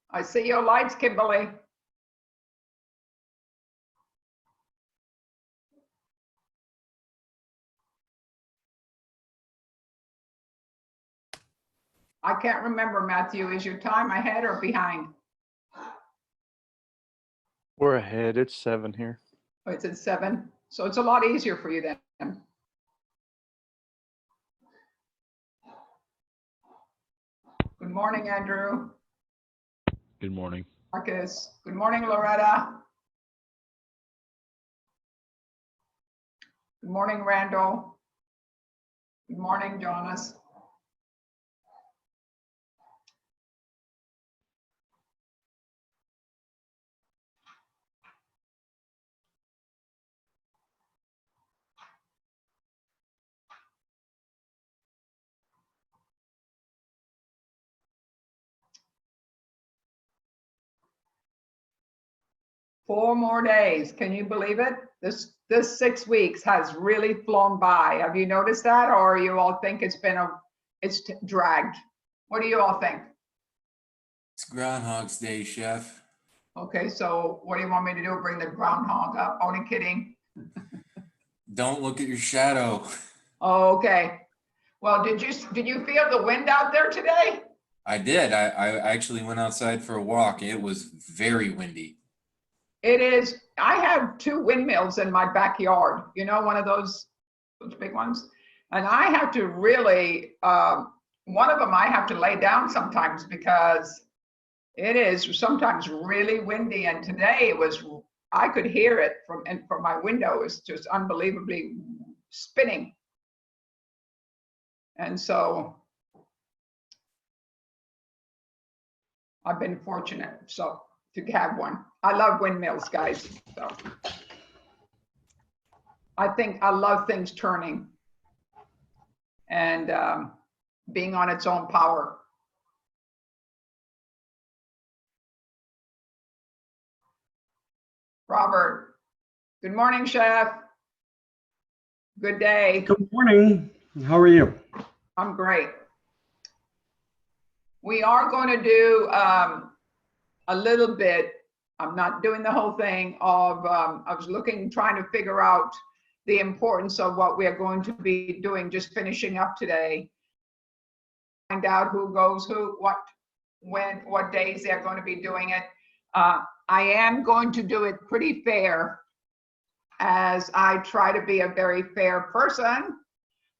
I see your lights, Kimberly. I can't remember, Matthew. Is your time ahead or behind? We're ahead. It's 7 here. Oh, it's at 7. So it's a lot easier for you then. Good morning, Andrew. Good morning. Marcus. Good morning, Loretta. Good morning, Randall. Good morning, Jonas. Four more days. Can you believe it? This 6 weeks has really flown by. Have you noticed that, or you all think it's dragged? What do you all think? It's Groundhog's Day, Chef. Okay, so what do you want me to do? Bring the groundhog up? Only kidding. Don't look at your shadow. Oh, okay. Well, did you feel the wind out there today? I did. I actually went outside for a walk. It was very windy. It is. I have 2 windmills in my backyard. You know, one of those big ones. And I have to really, one of them I have to lay down sometimes because it is sometimes really windy. And today it was, I could hear it from my window. It was just unbelievably spinning. And so I've been fortunate to have one. I love windmills, guys. So I love things turning and being on its own power. Robert, good morning, Chef. Good day. Good morning. How are you? I'm great. We are going to do a little bit. I'm not doing the whole thing of, I was trying to figure out the importance of what we are going to be doing, just finishing up today. Find out who goes who, what, when, what days they're going to be doing it. I am going to do it pretty fair, as I try to be a very fair person,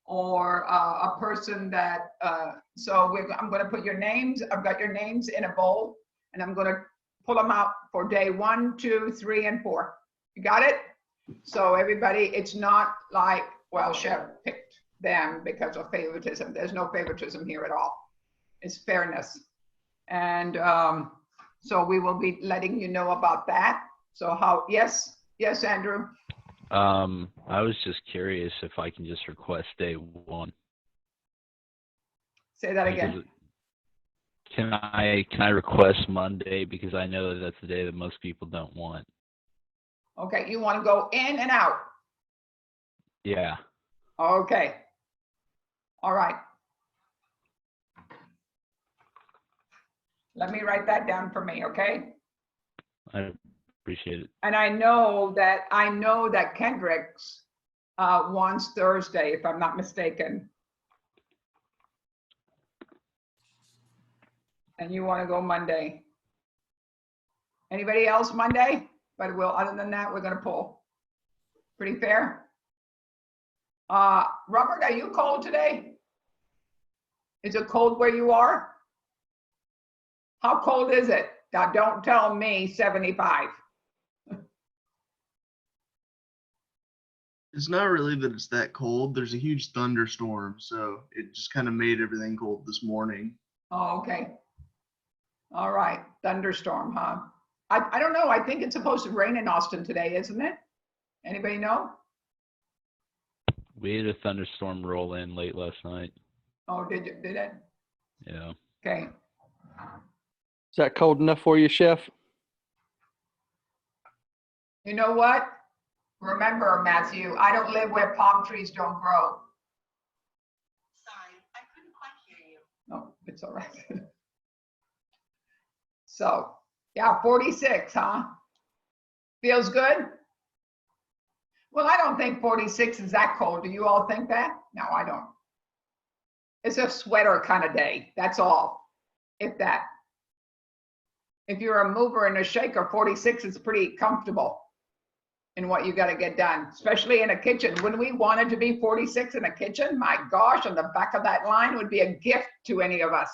or a person that, I'm going to put your names, I've got your names in a bowl, and I'm going to pull them out for day 1, 2, 3, and 4. You got it? So everybody, it's not like, well, Chef picked them because of favoritism. There's no favoritism here at all. It's fairness. And so we will be letting you know about that. So yes, Andrew? I was just curious if I can just request day 1. Say that again. Can I request Monday, because I know that that's the day that most people don't want. Okay, you want to go in and out? Yeah. Okay. All right. Let me write that down for me, okay? I appreciate it. And I know that Kendrick's wants Thursday, if I'm not mistaken. And you want to go Monday. Anybody else Monday? But other than that, we're going to pull. Pretty fair? Robert, are you cold today? Is it cold where you are? How cold is it? Now, don't tell me 75. It's not really that it's that cold. There's a huge thunderstorm, so it just kind of made everything cold this morning. Oh, okay. All right. Thunderstorm, huh? I don't know. I think it's supposed to rain in Austin today, isn't it? Anybody know? We had a thunderstorm roll in late last night. Oh, did it? Yeah. Okay. Is that cold enough for you, Chef? You know what? Remember, Matthew, I don't live where palm trees don't grow. Sorry, I couldn't quite hear you. No, it's all right. So, yeah, 46, huh? Feels good? Well, I don't think 46 is that cold. Do you all think that? No, I don't. It's a sweater kind of day, that's all, if that. If you're a mover and a shaker, 46 is pretty comfortable in what you got to get done, especially in a kitchen. When we wanted to be 46 in a kitchen, my gosh, on the back of that line would be a gift to any of us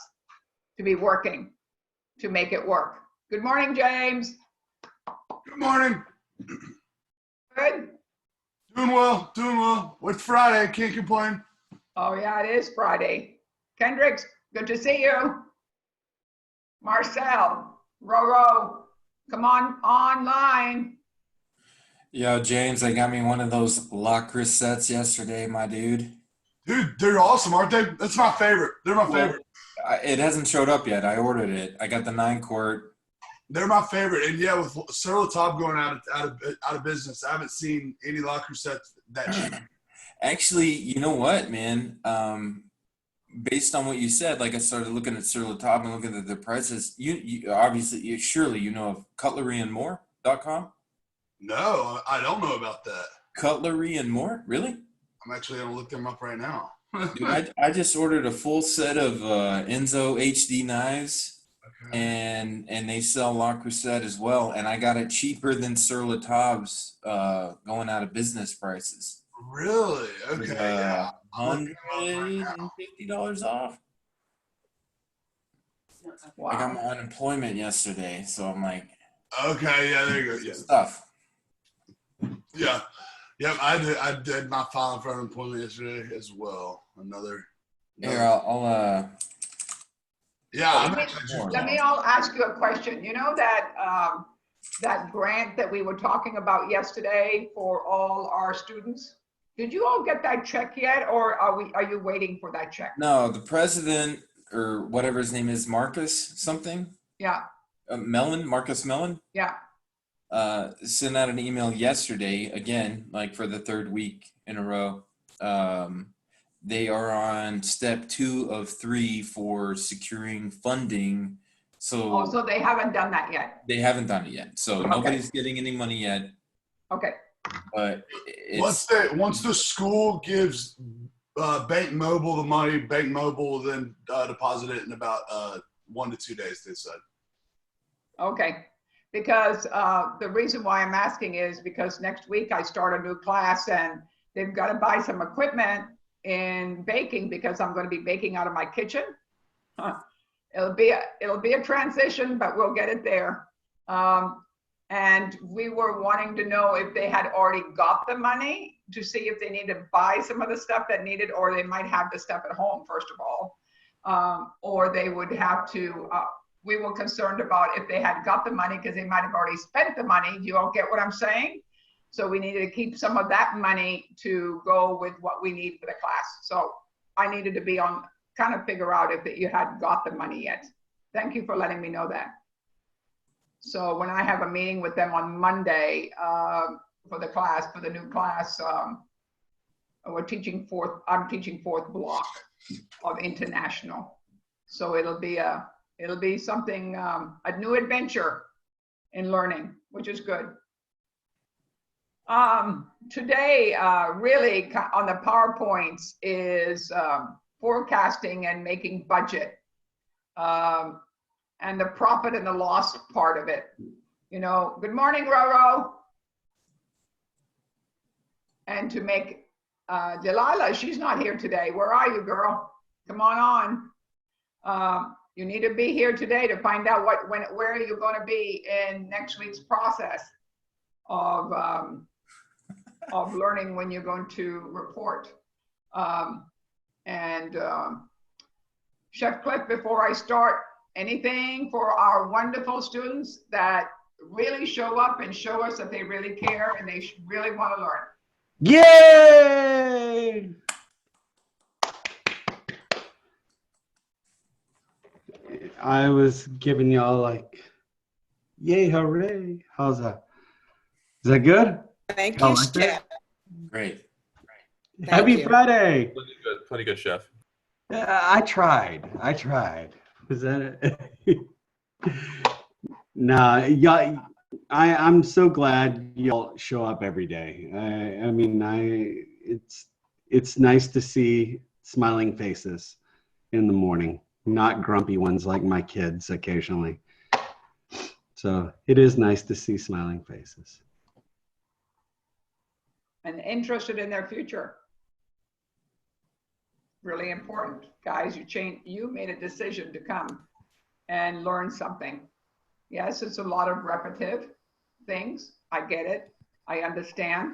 to be working to make it work. Good morning, James. Good morning. Good. Doing well, doing well. It's Friday, can't complain. Oh, yeah, it is Friday. Kendricks, good to see you. Marcel, Roro, come on online. Yo, James, I got me one of those lacquer sets yesterday, my dude. Dude, they're awesome, aren't they? That's my favorite. They're my favorite. It hasn't showed up yet. I ordered it. I got the 9-quart. They're my favorite. And yeah, with Sur La Table going out of business, I haven't seen any lacquer sets that cheap. Actually, you know what, man? Based on what you said, like I started looking at Sur La Table and looking at the prices. You obviously, surely you know of cutleryandmore.com? No, I don't know about that. Cutlery and More? Really? I'm actually going to look them up right now. Dude, I just ordered a full set of Enzo HD knives, Okay. and they sell La Crusade as well. And I got it cheaper than Sur La Table's going out of business prices. Really? Okay, yeah. I'm looking them up right now. $150 off. Wow. I got my unemployment yesterday, so I'm like, Okay, yeah, there you go. Yeah. stuff. Yeah. Yep, I did my filing for unemployment yesterday as well. Here, I'll Yeah, I'm Let me- actually Let me all ask you a question. You know that that grant that we were talking about yesterday for all our students? Did you all get that check yet, or are you waiting for that check? no, the president or whatever his name is, Marcus something, Yeah, Marcus Mellon, yeah. sent out an email yesterday, again, like for the third week in a row. They are on step 2 of 3 for securing funding. Oh, so they haven't done that yet. They haven't done it yet. So Okay. nobody's getting any money yet, Okay, but it's once the school gives Bank Mobile the money, Bank Mobile will then deposit it in about 1 to 2 days, they said. okay. Because the reason why I'm asking is because next week I start a new class and they've got to buy some equipment in baking because I'm going to be baking out of my kitchen. It'll be a transition, but we'll get it there. And we were wanting to know if they had already got the money to see if they need to buy some of the stuff that needed, or they might have the stuff at home, first of all. Or they would have to, we were concerned about if they had got the money because they might have already spent the money. Do you all get what I'm saying? So we needed to keep some of that money to go with what we need for the class. So I needed to be on, kind of figure out if you had got the money yet. Thank you for letting me know that. So when I have a meeting with them on Monday for the class, for the new class, I'm teaching fourth block of international. So it'll be something, a new adventure in learning, which is good. Today, really on the PowerPoints is forecasting and making budget, and the profit and the loss part of it. You know, good morning, Roro. And to make, Delilah, she's not here today. Where are you, girl? Come on. You need to be here today to find out where you're going to be in next week's process of learning when you're going to report. Chef Cliff, before I start, anything for our wonderful students that really show up and show us that they really care and they really want to learn? Yay! I was giving y'all like, yay, hooray. How's that? Is that good? Thank I you, like that. Chef. great. Happy you. Friday. Plenty good, Chef. I tried. Was that it? Nah, yeah, I'm so glad y'all show up every day. I mean, it's nice to see smiling faces in the morning, not grumpy ones like my kids occasionally. So it is nice to see smiling faces. And interested in their future. Really important. Guys, you made a decision to come and learn something. Yes, it's a lot of repetitive things. I get it. I understand.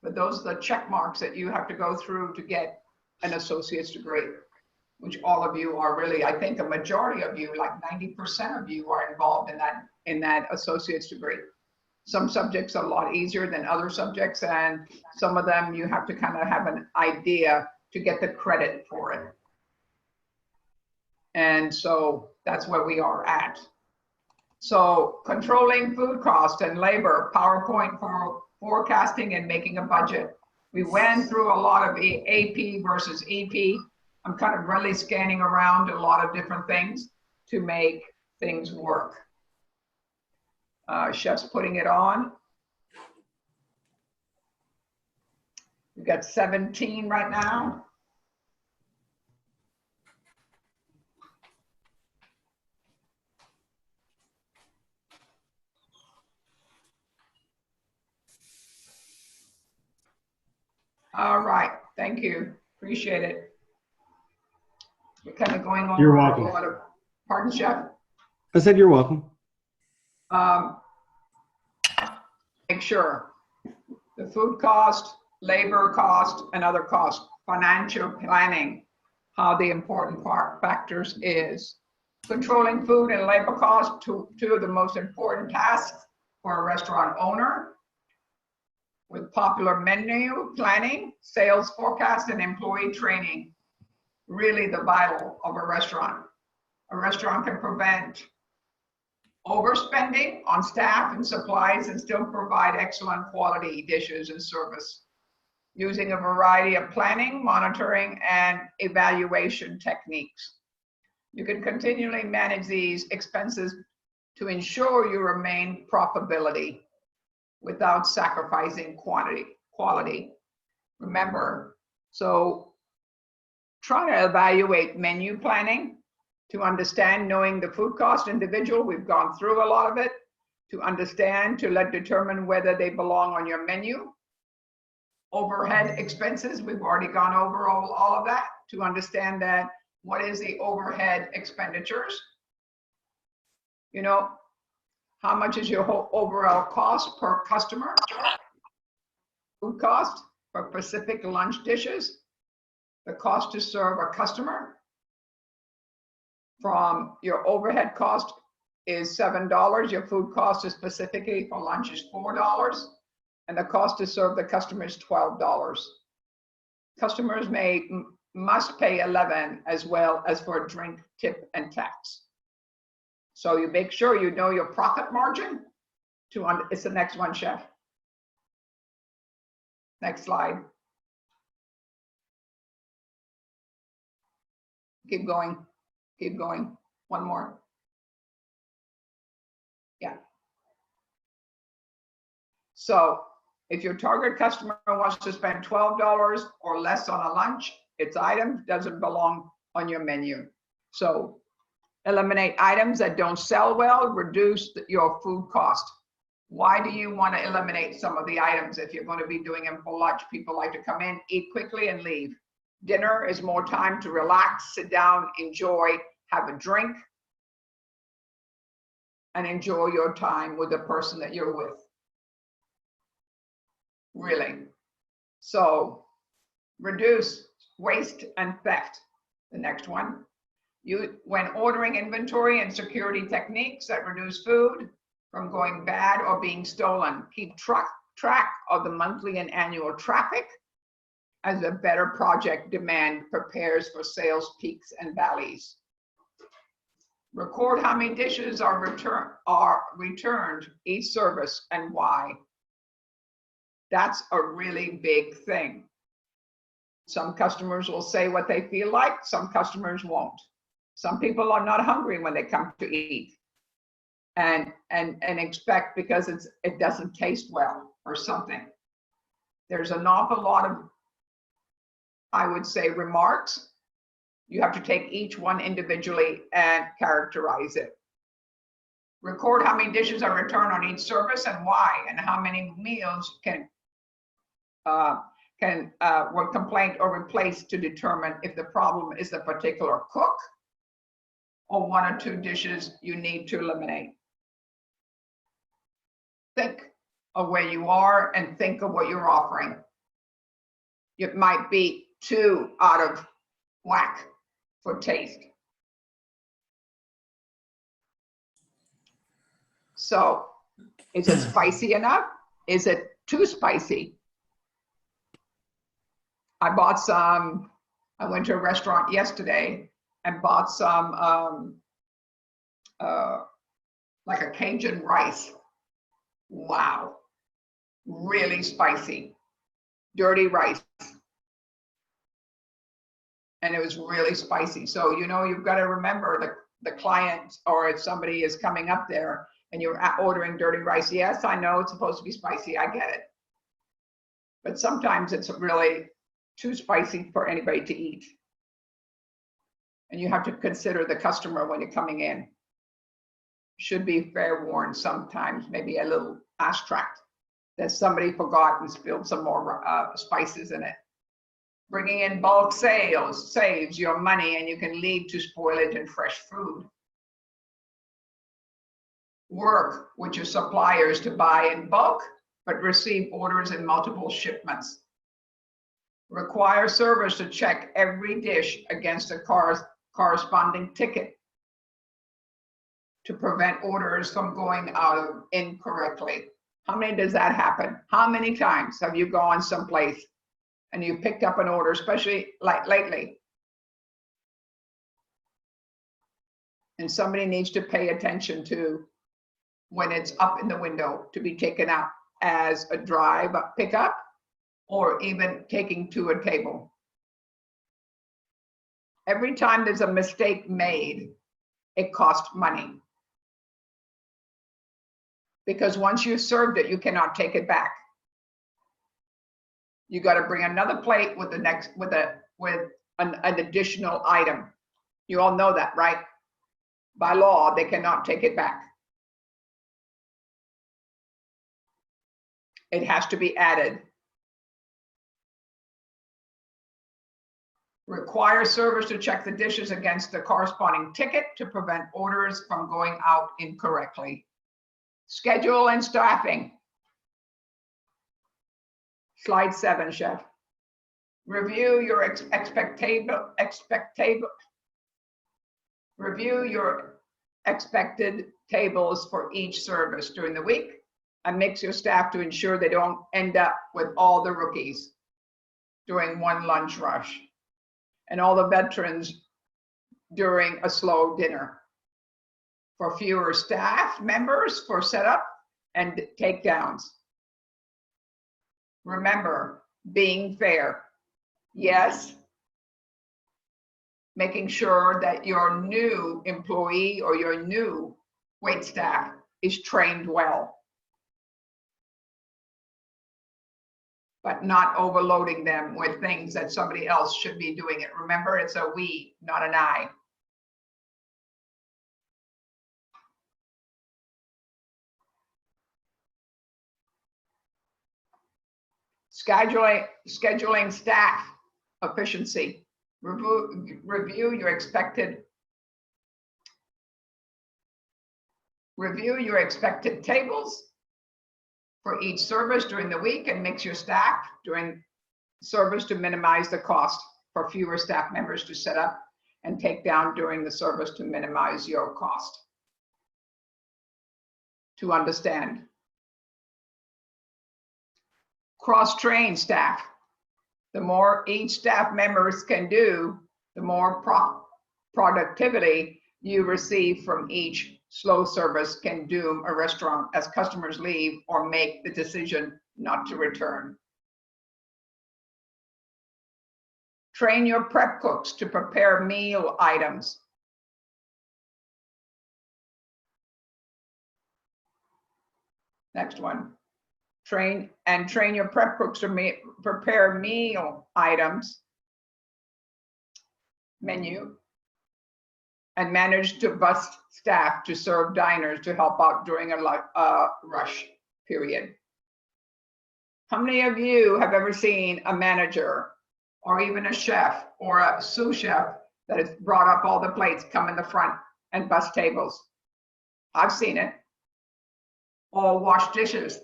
But those are the check marks that you have to go through to get an associate's degree, which all of you are really, I think a majority of you, like 90% of you are involved in that associate's degree. Some subjects are a lot easier than other subjects, and some of them you have to kind of have an idea to get the credit for it. And so that's where we are at. So controlling food cost and labor, PowerPoint for forecasting and making a budget. We went through a lot of AP versus EP. I'm kind of really scanning around a lot of different things to make things work. Chef's putting it on. We've got 17 right now. All right, thank you, appreciate it. We're kind of going over You're welcome. a lot of, pardon, Chef? I said you're welcome. Make sure the food cost, labor cost, and other costs, financial planning, how the important factors is. Controlling food and labor costs, two of the most important tasks for a restaurant owner. With popular menu planning, sales forecast, and employee training, really the vital of a restaurant. A restaurant can prevent overspending on staff and supplies and still provide excellent quality dishes and service using a variety of planning, monitoring, and evaluation techniques. You can continually manage these expenses to ensure you remain profitability without sacrificing quality. Remember, so try to evaluate menu planning to understand, knowing the food cost individual, we've gone through a lot of it, to understand, to determine whether they belong on your menu. Overhead expenses, we've already gone over all of that, to understand that what is the overhead expenditures. You know, how much is your whole overall cost per customer? Food cost for Pacific lunch dishes, the cost to serve a customer. From your overhead cost is $7, your food cost is specifically for lunch is $4, and the cost to serve the customer is $12. Customers must pay $11 as well as for drink, tip, and tax. So you make sure you know your profit margin. It's the next one, Chef. Next slide. Keep going. Keep going. One more. Yeah. So if your target customer wants to spend $12 or less on a lunch, its item doesn't belong on your menu. So eliminate items that don't sell well, reduce your food cost. Why do you want to eliminate some of the items if you're going to be doing them for lunch? People like to come in, eat quickly, and leave. Dinner is more time to relax, sit down, enjoy, have a drink, and enjoy your time with the person that you're with. Really. So reduce waste and theft. The next one. When ordering inventory and security techniques that reduce food from going bad or being stolen, keep track of the monthly and annual traffic as a better project demand prepares for sales peaks and valleys. Record how many dishes are returned each service and why. That's a really big thing. Some customers will say what they feel like, some customers won't. Some people are not hungry when they come to eat. and expect because it doesn't taste well or something. There's an awful lot of, I would say, remarks. You have to take each one individually and characterize it. Record how many dishes are returned on each service and why, and how many meals were complained or replaced to determine if the problem is the particular cook or one or two dishes you need to eliminate. Think of where you are and think of what you're offering. It might be too out of whack for taste. So, is it spicy enough? Is it too spicy? I went to a restaurant yesterday and bought some like a Cajun rice. Wow, really spicy, dirty rice. And it was really spicy. So, you've got to remember the client, or if somebody is coming up there and you're ordering dirty rice. Yes, I know it's supposed to be spicy. I get it. But sometimes it's really too spicy for anybody to eat. And you have to consider the customer when you're coming in. Should be fair warned sometimes, maybe a little abstract that somebody forgot and spilled some more spices in it. Bringing in bulk sales saves your money and you can lead to spoilage in fresh food. Work with your suppliers to buy in bulk, but receive orders in multiple shipments. Require servers to check every dish against a corresponding ticket to prevent orders from going out incorrectly. How many does that happen? How many times have you gone someplace and you picked up an order, especially like lately, and somebody needs to pay attention to when it's up in the window to be taken out as a drive pickup or even taking to a table? Every time there's a mistake made, it costs money. Because once you've served it, you cannot take it back. You got to bring another plate with an additional item. You all know that, right? By law, they cannot take it back. It has to be added. Require servers to check the dishes against the corresponding ticket to prevent orders from going out incorrectly. Schedule and staffing. Slide 7, Chef. Review your expected tables for each service during the week and mix your staff to ensure they don't end up with all the rookies during one lunch rush and all the veterans during a slow dinner. For fewer staff members for setup and takedowns. Remember, being fair. Yes, making sure that your new employee or your new wait staff is trained well, but not overloading them with things that somebody else should be doing it. Remember, it's a we, not an I. Scheduling staff efficiency. Review your expected tables for each service during the week and mix your staff during service to minimize the cost for fewer staff members to set up and take down during the service to minimize your cost. To understand. Cross-train staff. The more each staff members can do, the more productivity you receive from each slow service can doom a restaurant as customers leave or make the decision not to return. Train your prep cooks to prepare meal items. Next one. Train your prep cooks to prepare meal items, menu, and manage to bus staff to serve diners to help out during a rush period. How many of you have ever seen a manager or even a chef or a sous chef that has brought up all the plates, come in the front and bus tables? I've seen it. Or wash dishes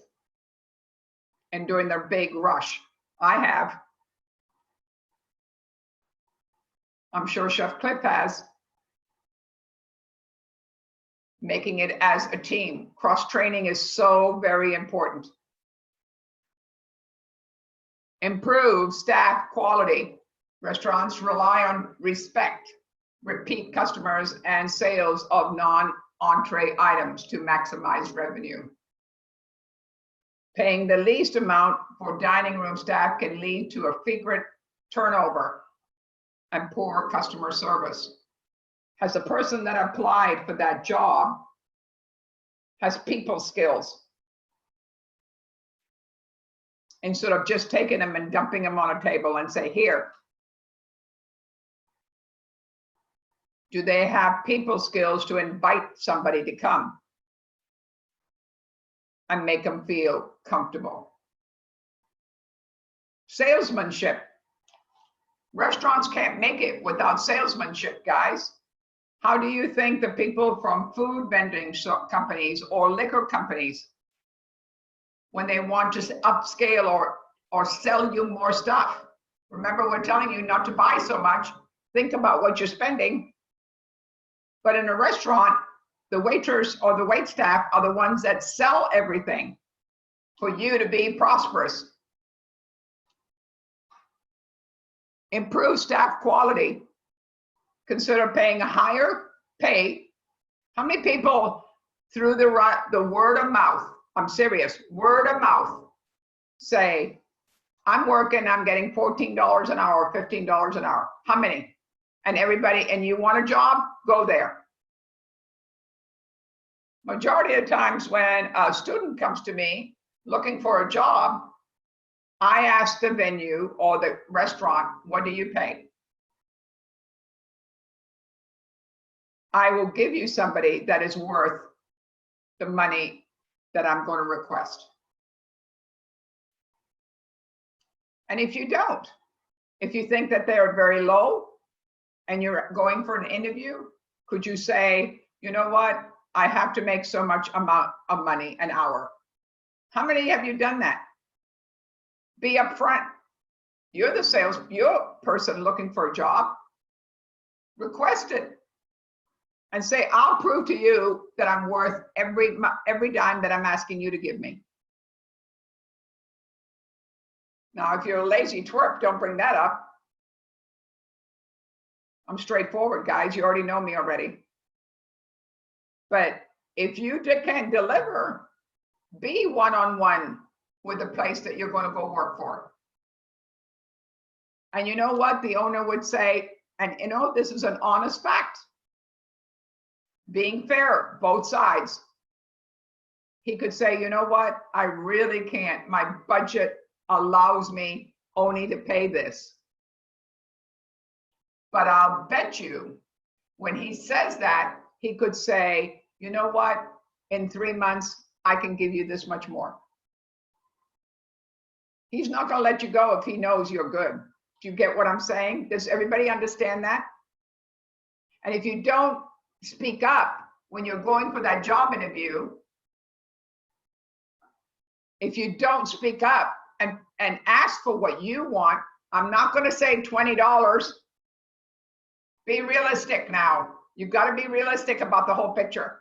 and during their big rush. I have. I'm sure Chef Cliff has. Making it as a team. Cross-training is so very important. Improve staff quality. Restaurants rely on respect, repeat customers, and sales of non-entree items to maximize revenue. Paying the least amount for dining room staff can lead to a frequent turnover and poor customer service. Has the person that applied for that job has people skills? Instead of just taking them and dumping them on a table and say, here. Do they have people skills to invite somebody to come and make them feel comfortable? Salesmanship. Restaurants can't make it without salesmanship, guys. How do you think the people from food vending companies or liquor companies, when they want to upscale or sell you more stuff? Remember, we're telling you not to buy so much. Think about what you're spending. But in a restaurant, the waiters or the wait staff are the ones that sell everything for you to be prosperous. Improve staff quality. Consider paying a higher pay. How many people through the word of mouth, I'm serious, word of mouth, say, I'm working, I'm getting $14 an hour, $15 an hour. How many? And everybody, and you want a job, go there. Majority of times when a student comes to me looking for a job, I ask the venue or the restaurant, what do you pay? I will give you somebody that is worth the money that I'm going to request. And if you don't, if you think that they're very low and you're going for an interview, could you say, you know what? I have to make so much amount of money an hour. How many have you done that? Be upfront. You're the person looking for a job. Request it. And say, I'll prove to you that I'm worth every dime that I'm asking you to give me. Now, if you're a lazy twerp, don't bring that up. I'm straightforward, guys. You already know me already. But if you can deliver, be one-on-one with the place that you're going to go work for. And you know what? The owner would say, and you know, this is an honest fact. Being fair, both sides. He could say, you know what? I really can't. My budget allows me only to pay this. But I'll bet you when he says that, he could say, you know what? In 3 months, I can give you this much more. He's not going to let you go if he knows you're good. Do you get what I'm saying? Does everybody understand that? And if you don't speak up when you're going for that job interview, if you don't speak up and ask for what you want, I'm not going to say $20. Be realistic now. You've got to be realistic about the whole picture.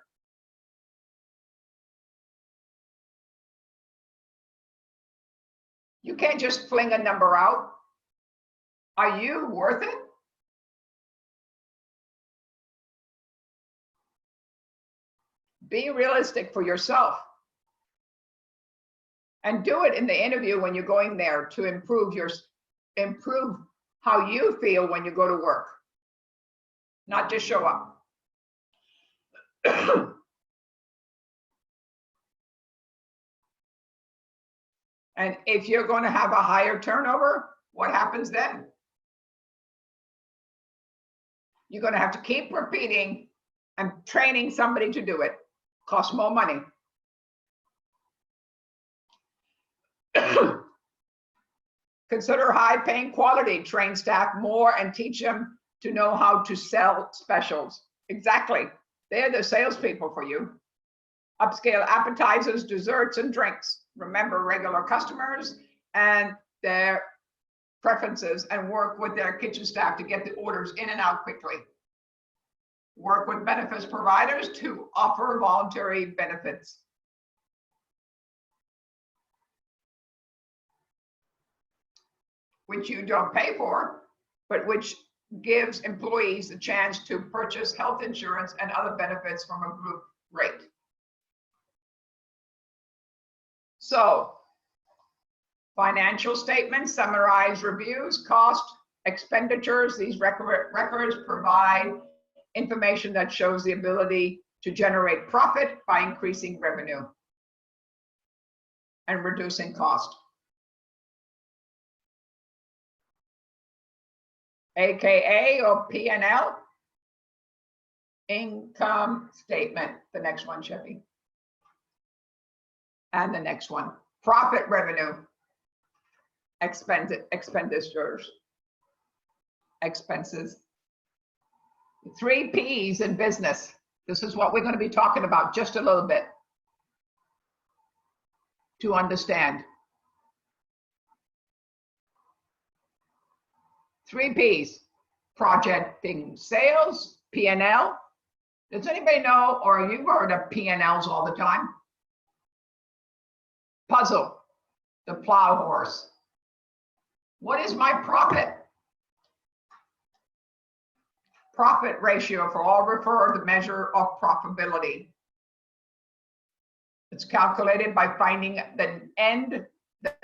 You can't just fling a number out. Are you worth it? Be realistic for yourself. And do it in the interview when you're going there to improve how you feel when you go to work. Not just show up. And if you're going to have a higher turnover, what happens then? You're going to have to keep repeating and training somebody to do it. Costs more money. Consider high-paying quality, train staff more and teach them to know how to sell specials. Exactly. They're the salespeople for you. Upscale appetizers, desserts, and drinks. Remember regular customers and their preferences and work with their kitchen staff to get the orders in and out quickly. Work with benefits providers to offer voluntary benefits. Which you don't pay for, but which gives employees a chance to purchase health insurance and other benefits from a group rate. So, financial statements summarize reviews, cost, expenditures. These records provide information that shows the ability to generate profit by increasing revenue and reducing cost. AKA or P&L, income statement. The next one, Chevy. And the next one, profit, revenue, expenditures, expenses. 3 P's in business. This is what we're going to be talking about just a little bit to understand. 3 P's, projecting sales, P&L. Does anybody know, or you've heard of P&Ls all the time? Puzzle, the plow horse. What is my profit? Profit ratio for all refer to the measure of profitability. It's calculated by finding the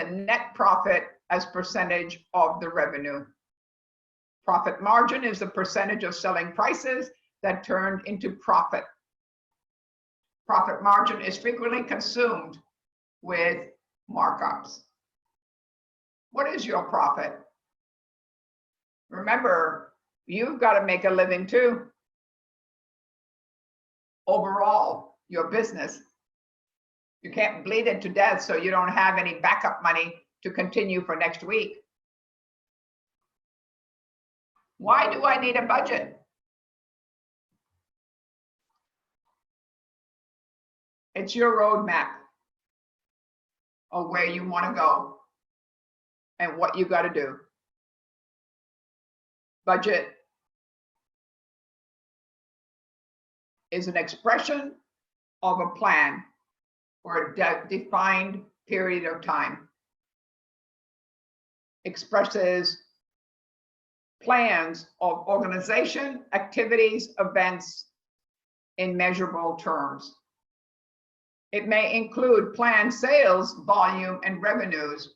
net profit as percentage of the revenue. Profit margin is the percentage of selling prices that turned into profit. Profit margin is frequently consumed with markups. What is your profit? Remember, you've got to make a living too. Overall, your business. You can't bleed it to death so you don't have any backup money to continue for next week. Why do I need a budget? It's your roadmap of where you want to go and what you got to do. Budget is an expression of a plan for a defined period of time. Expresses plans of organization, activities, events in measurable terms. It may include planned sales, volume, and revenues,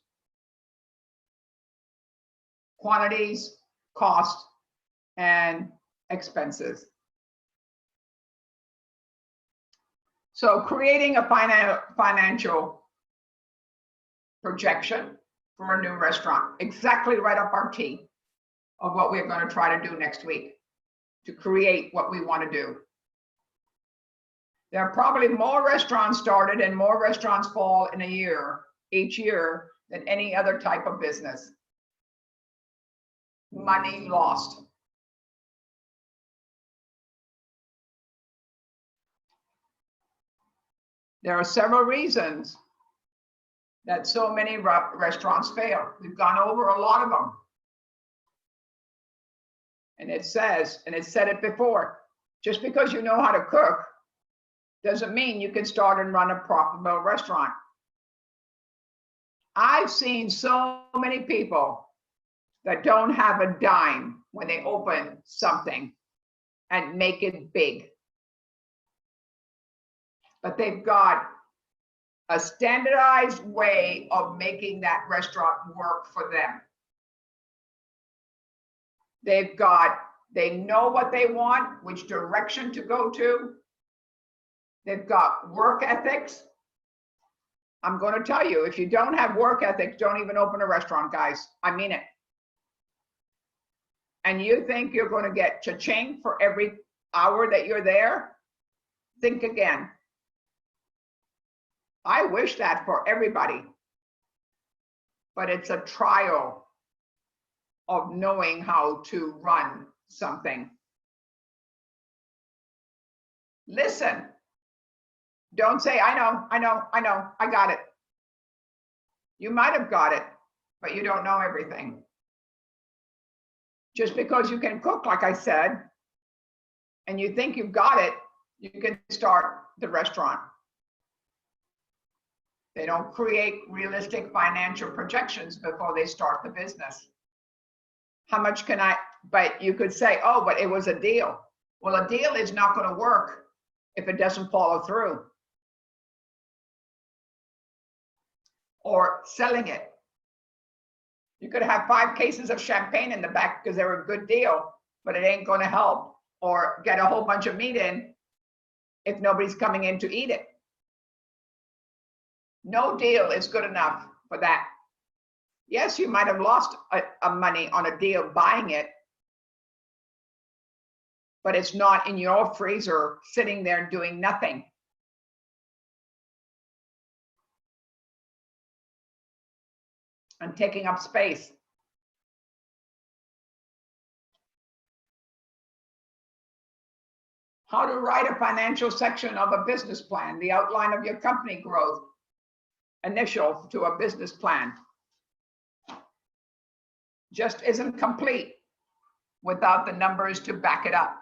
quantities, cost, and expenses. So creating a financial projection for a new restaurant, exactly right up our T of what we're going to try to do next week to create what we want to do. There are probably more restaurants started and more restaurants fall in a year, each year, than any other type of business. Money lost. There are several reasons that so many restaurants fail. We've gone over a lot of them. And it says, and it said it before, just because you know how to cook doesn't mean you can start and run a profitable restaurant. I've seen so many people that don't have a dime when they open something and make it big. But they've got a standardized way of making that restaurant work for them. They know what they want, which direction to go to. They've got work ethics. I'm going to tell you, if you don't have work ethics, don't even open a restaurant, guys. I mean it. And you think you're going to get cha-ching for every hour that you're there? Think again. I wish that for everybody, but it's a trial of knowing how to run something. Listen. Don't say, I know, I got it. You might have got it, but you don't know everything. Just because you can cook, like I said, and you think you've got it, you can start the restaurant. They don't create realistic financial projections before they start the business. How much can I, but you could say, oh, but it was a deal. Well, a deal is not going to work if it doesn't follow through. Or selling it. You could have 5 cases of champagne in the back because they were a good deal, but it ain't going to help. Or get a whole bunch of meat in if nobody's coming in to eat it. No deal is good enough for that. Yes, you might have lost a money on a deal buying it, but it's not in your freezer sitting there doing nothing. And taking up space. How to write a financial section of a business plan, the outline of your company growth, initial to a business plan. Just isn't complete without the numbers to back it up.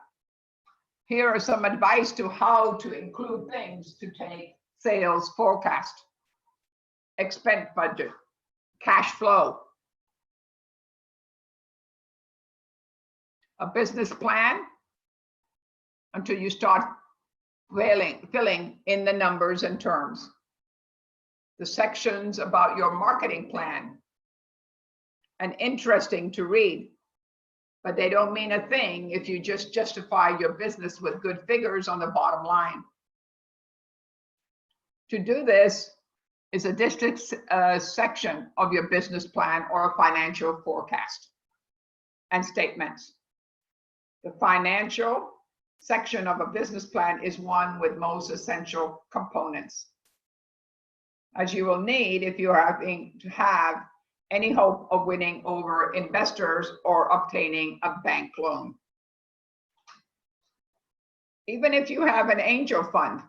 Here are some advice to how to include things to take sales forecast, expense budget, cash flow, a business plan until you start filling in the numbers and terms. The sections about your marketing plan, and interesting to read, but they don't mean a thing if you just justify your business with good figures on the bottom line. To do this is a district section of your business plan or a financial forecast and statements. The financial section of a business plan is one with most essential components, as you will need if you are having to have any hope of winning over investors or obtaining a bank loan. Even if you have an angel fund,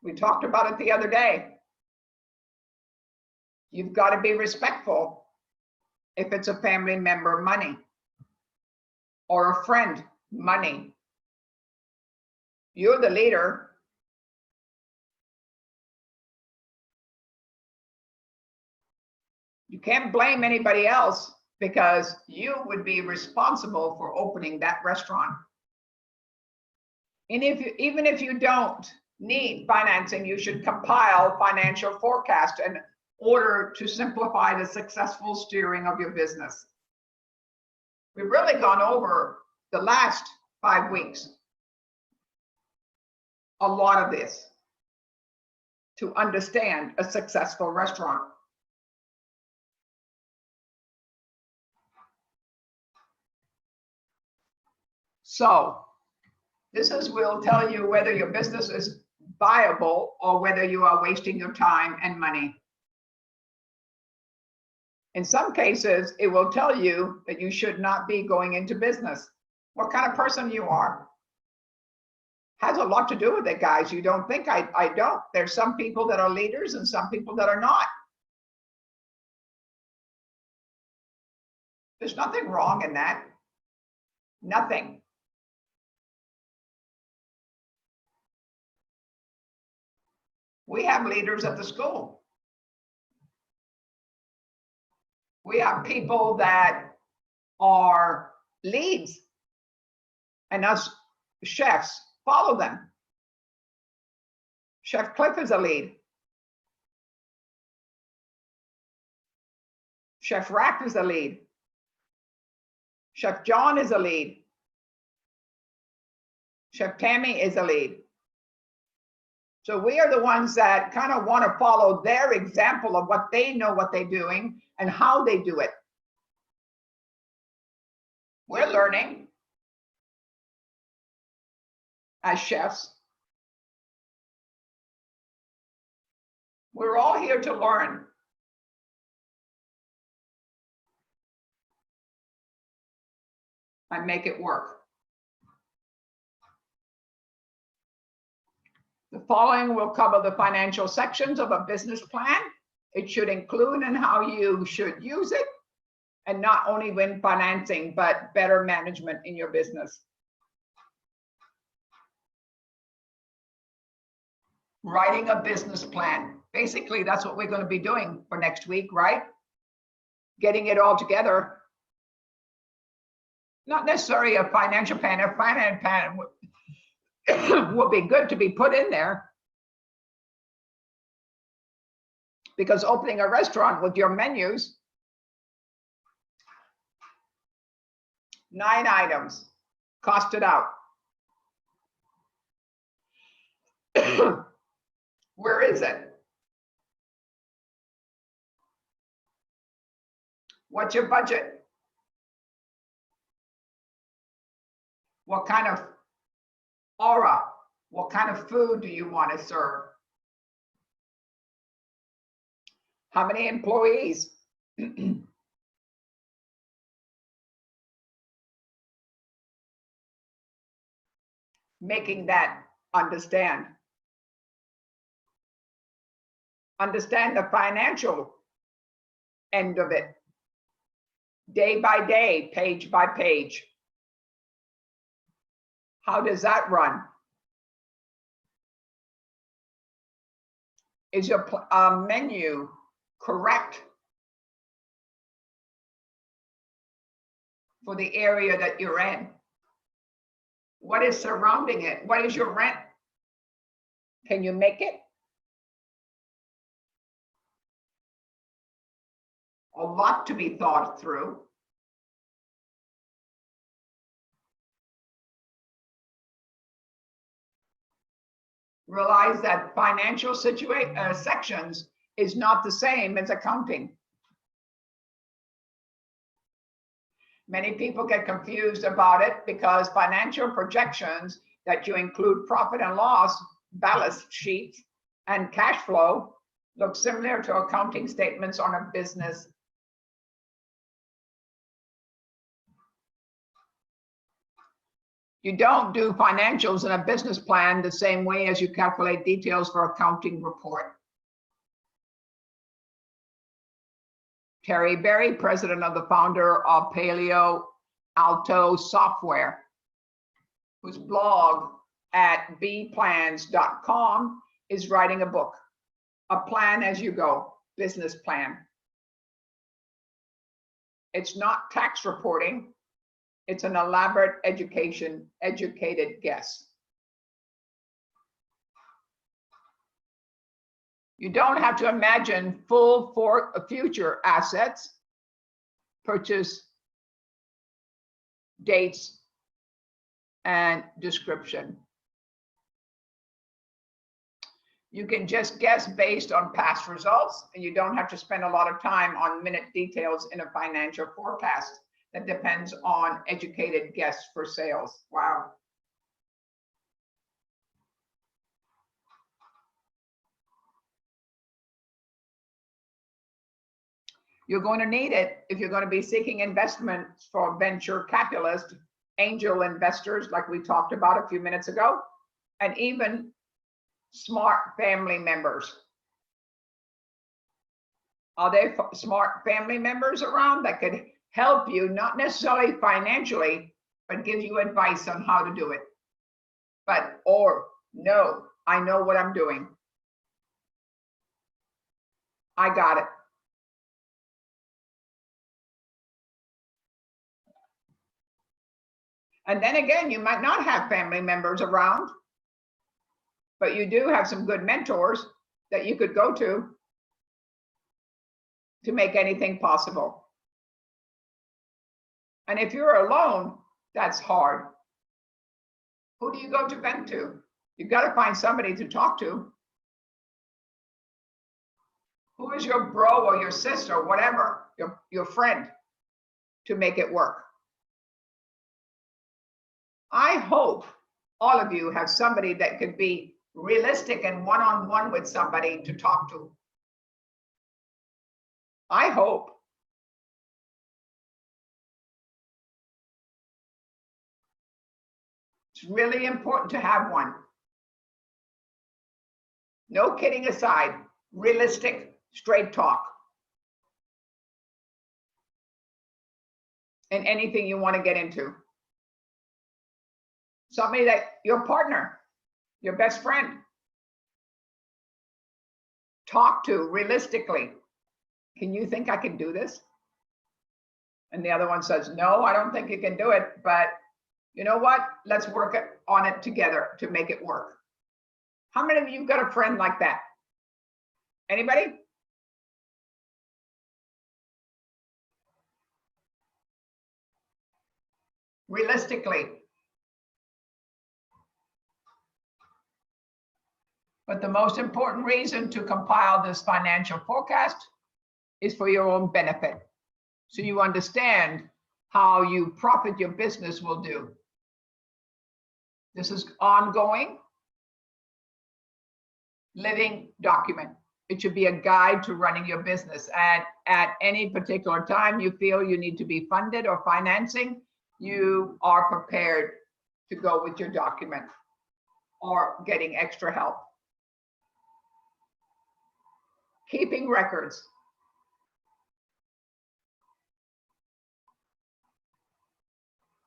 we talked about it the other day, you've got to be respectful if it's a family member money or a friend money. You're the leader. You can't blame anybody else because you would be responsible for opening that restaurant. And even if you don't need financing, you should compile financial forecast in order to simplify the successful steering of your business. We've really gone over the last 5 weeks, a lot of this, to understand a successful restaurant. So this will tell you whether your business is viable or whether you are wasting your time and money. In some cases, it will tell you that you should not be going into business. What kind of person you are has a lot to do with it, guys. You don't think I don't. There's some people that are leaders and some people that are not. There's nothing wrong in that. Nothing. We have leaders at the school. We have people that are leads, and us chefs follow them. Chef Cliff is a lead. Chef Rack is a lead. Chef John is a lead. Chef Tammy is a lead. So we are the ones that kind of want to follow their example of what they know what they're doing and how they do it. We're learning as chefs. We're all here to learn. And make it work. The following will cover the financial sections of a business plan. It should include and how you should use it, and not only when financing, but better management in your business. Writing a business plan. Basically, that's what we're going to be doing for next week, right? Getting it all together. Not necessarily a financial plan. A finance plan would be good to be put in there. Because opening a restaurant with your menus, 9 items, cost it out. Where is it? What's your budget? What kind of aura, what kind of food do you want to serve? How many employees? Making that understand. Understand the financial end of it. Day by day, page by page. How does that run? Is your menu correct for the area that you're in? What is surrounding it? What is your rent? Can you make it? A lot to be thought through. Realize that financial sections is not the same as accounting. Many people get confused about it because financial projections that you include profit and loss, balance sheets, and cash flow look similar to accounting statements on a business. You don't do financials in a business plan the same way as you calculate details for accounting report. Terry Berry, president of the founder of Paleo Alto Software, whose blog at bplans.com is writing a book, A Plan As You Go, Business Plan. It's not tax reporting. It's an elaborate educated guess. You don't have to imagine full future assets, purchase dates, and description. You can just guess based on past results, and you don't have to spend a lot of time on minute details in a financial forecast that depends on educated guess for sales. Wow. You're going to need it if you're going to be seeking investments for venture capitalists, angel investors, like we talked about a few minutes ago, and even smart family members. Are there smart family members around that could help you, not necessarily financially, but give you advice on how to do it? Or no, I know what I'm doing. I got it. And then again, you might not have family members around, but you do have some good mentors that you could go to make anything possible. And if you're alone, that's hard. Who do you go to vent to? You got to find somebody to talk to. Who is your bro or your sister or whatever, your friend, to make it work? I hope all of you have somebody that could be realistic and one-on-one with somebody to talk to. I hope. It's really important to have one. No kidding aside, realistic, straight talk. And anything you want to get into. Somebody that your partner, your best friend, talk to realistically. Can you think I can do this? And the other one says, no, I don't think you can do it, but you know what? Let's work on it together to make it work. How many of you got a friend like that? Anybody? Realistically. But the most important reason to compile this financial forecast is for your own benefit. So you understand how you profit your business will do. This is ongoing, living document. It should be a guide to running your business. And at any particular time you feel you need to be funded or financing, you are prepared to go with your document or getting extra help. Keeping records.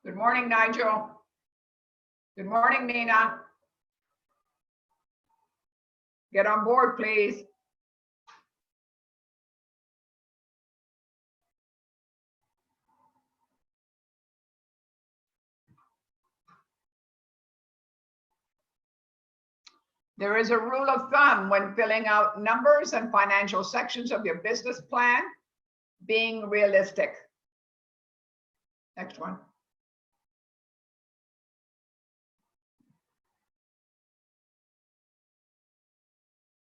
Good morning, Nigel. Good morning, Nina. Get on board, please. There is a rule of thumb when filling out numbers and financial sections of your business plan, being realistic. Next one.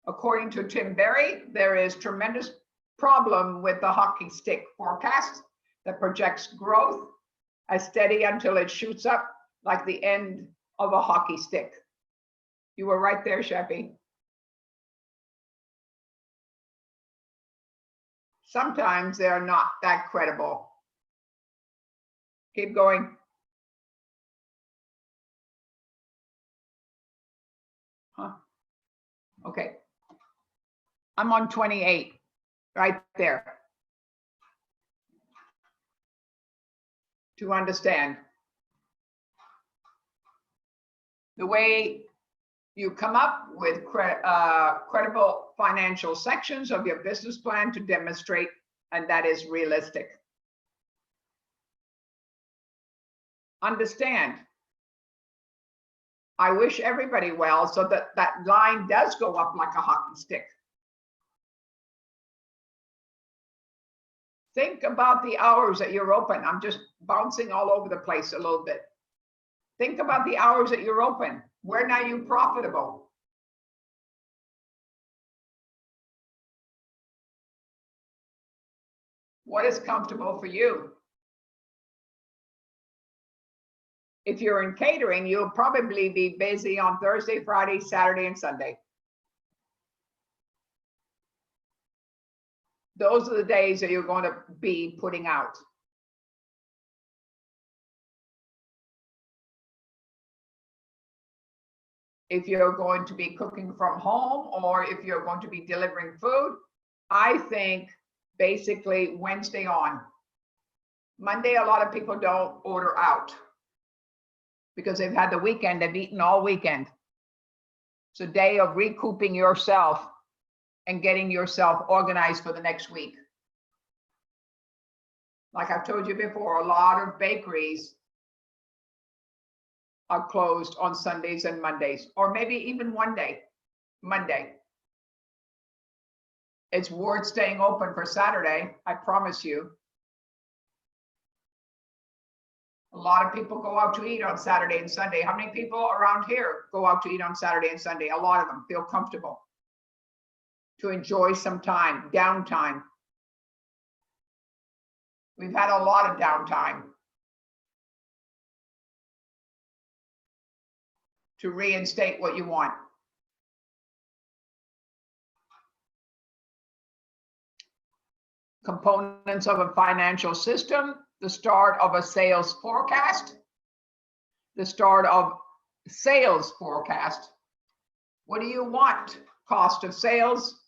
According to Tim Berry, there is tremendous problem with the hockey stick forecast that projects growth as steady until it shoots up like the end of a hockey stick. You were right there, Sheppy. Sometimes they're not that credible. Keep going. Huh? Okay. I'm on 28, right there. To understand the way you come up with credible financial sections of your business plan to demonstrate, and that is realistic. Understand. I wish everybody well so that that line does go up like a hockey stick. Think about the hours that you're open. I'm just bouncing all over the place a little bit. Think about the hours that you're open. When are you profitable? What is comfortable for you? If you're in catering, you'll probably be busy on Thursday, Friday, Saturday, and Sunday. Those are the days that you're going to be putting out. If you're going to be cooking from home or if you're going to be delivering food, I think basically Wednesday on. Monday, a lot of people don't order out because they've had the weekend, they've eaten all weekend. It's a day of recouping yourself and getting yourself organized for the next week. Like I've told you before, a lot of bakeries are closed on Sundays and Mondays, or maybe even one day, Monday. It's worth staying open for Saturday, I promise you. A lot of people go out to eat on Saturday and Sunday. How many people around here go out to eat on Saturday and Sunday? A lot of them feel comfortable to enjoy some time, downtime. We've had a lot of downtime to reinstate what you want. Components of a financial system, the start of a sales forecast, the start of sales forecast. What do you want? Cost of sales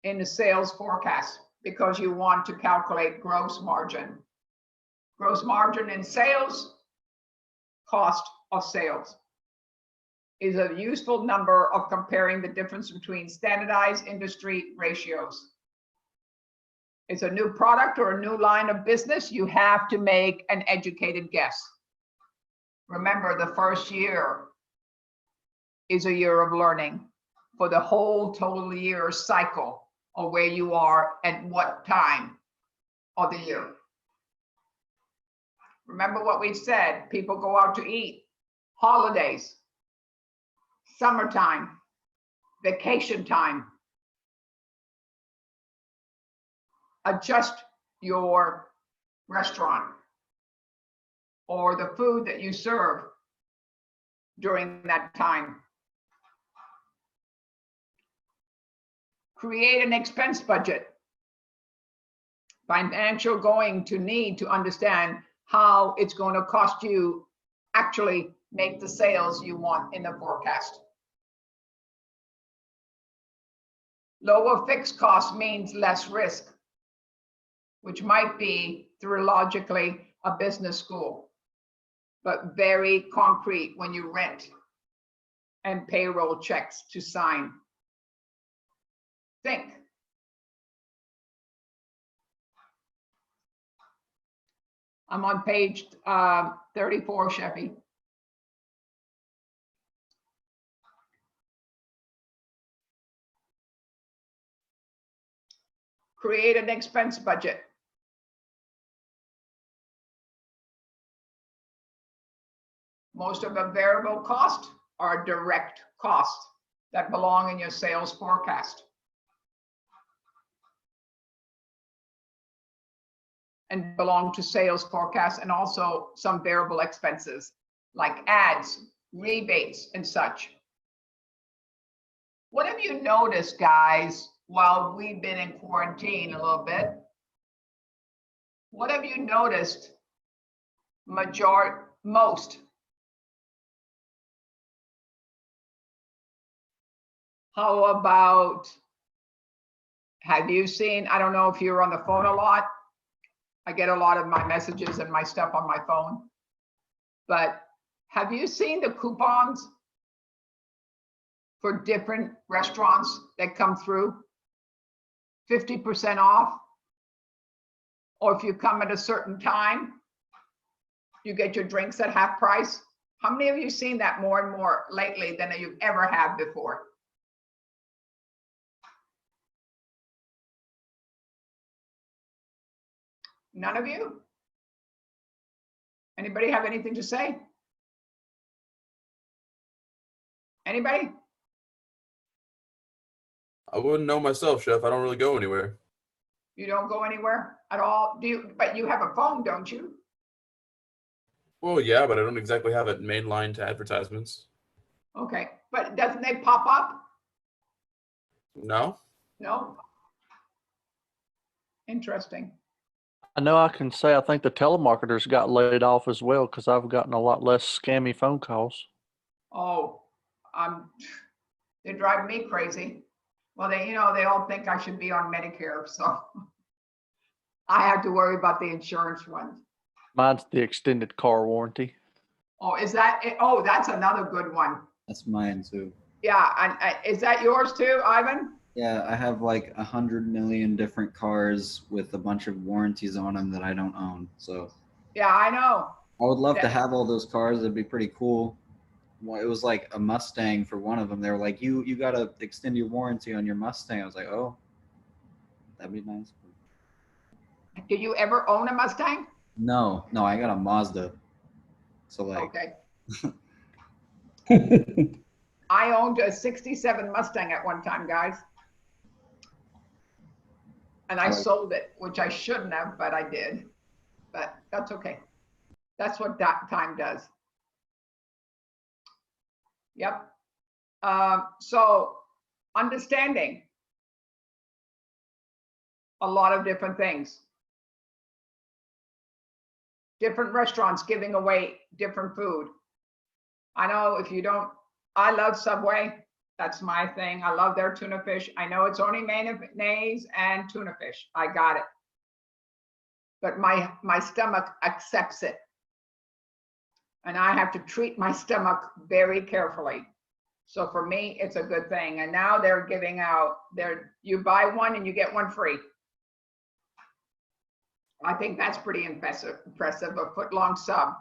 in the sales forecast, because you want to calculate gross margin. Gross margin in sales, cost of sales is a useful number of comparing the difference between standardized industry ratios. It's a new product or a new line of business, you have to make an educated guess. Remember, the first year is a year of learning for the whole total year cycle of where you are at what time of the year. Remember what we've said, people go out to eat, holidays, summertime, vacation time. Adjust your restaurant or the food that you serve during that time. Create an expense budget. Financial going to need to understand how it's going to cost you actually make the sales you want in the forecast. Lower fixed cost means less risk, which might be through logically a business school, but very concrete when you rent and payroll checks to sign. Think. I'm on page 34, Sheffy. Create an expense budget. Most of the variable costs are direct costs that belong in your sales forecast. And belong to sales forecast, and also some variable expenses like ads, rebates, and such. What have you noticed, guys, while we've been in quarantine a little bit? What have you noticed most? How about, have you seen, I don't know if you're on the phone a lot. I get a lot of my messages and my stuff on my phone. But have you seen the coupons for different restaurants that come through? 50% off. Or if you come at a certain time, you get your drinks at half price. How many of you seen that more and more lately than you've ever had before? None of you? Anybody have anything to say? Anybody? I wouldn't know myself, Chef. I don't really go anywhere. You don't go anywhere at all? Do you? But you have a phone, don't you? Well, yeah, but I don't exactly have it mainline to advertisements. Okay, but doesn't they pop up? No? No? Interesting. I know I can say I think the telemarketers got laid off as well because I've gotten a lot less scammy phone calls. Oh, they drive me crazy. Well, they all think I should be on Medicare, so I have to worry about the insurance ones. Mine's the extended car warranty. Oh, is that it? Oh, that's another good one. That's mine too. Yeah, and is that yours too, Ivan? Yeah, I have like 100 million different cars with a bunch of warranties on them that I don't own. So Yeah, I know. I would love to Yeah. have all those cars. It'd be pretty cool. Well, it was like a Mustang for one of them. They were like, you got to extend your warranty on your Mustang. I was like, oh, that'd be nice. Did you ever own a Mustang? No, I got a Mazda. So like, Okay. I owned a 67 Mustang at one time, guys. And I sold it, which I shouldn't have, but I did. But that's okay. That's what that time does. Yep. So understanding a lot of different things. Different restaurants giving away different food. I know if you don't, I love Subway. That's my thing. I love their tuna fish. I know it's only mayonnaise and tuna fish. I got it. But my stomach accepts it. And I have to treat my stomach very carefully. So for me, it's a good thing. And now they're giving out, you buy one and you get one free. I think that's pretty impressive, a foot-long sub.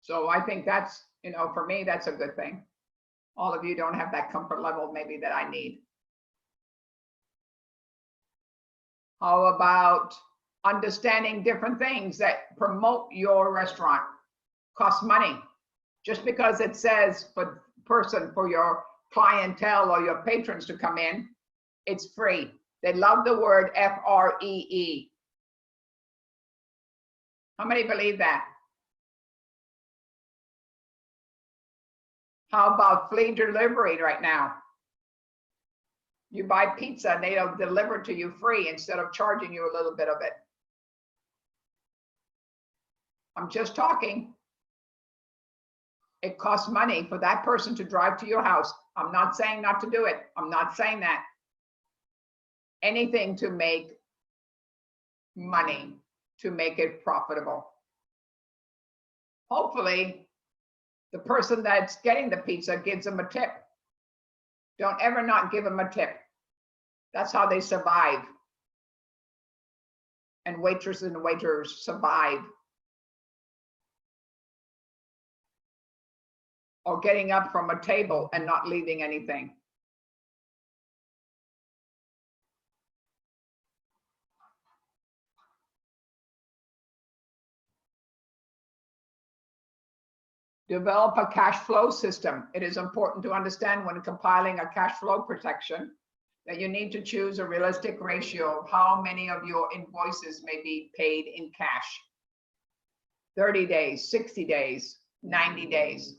So I think that's, for me, that's a good thing. All of you don't have that comfort level maybe that I need. How about understanding different things that promote your restaurant? Cost money. Just because it says for your clientele or your patrons to come in, it's free. They love the word F-R-E-E. How many believe that? How about free delivery right now? You buy pizza and they'll deliver to you free instead of charging you a little bit of it. I'm just talking. It costs money for that person to drive to your house. I'm not saying not to do it. I'm not saying that. Anything to make money, to make it profitable. Hopefully, the person that's getting the pizza gives them a tip. Don't ever not give them a tip. That's how they survive. And waitresses and waiters survive. Or getting up from a table and not leaving anything. Develop a cash flow system. It is important to understand when compiling a cash flow projection that you need to choose a realistic ratio of how many of your invoices may be paid in cash. 30 days, 60 days, 90 days.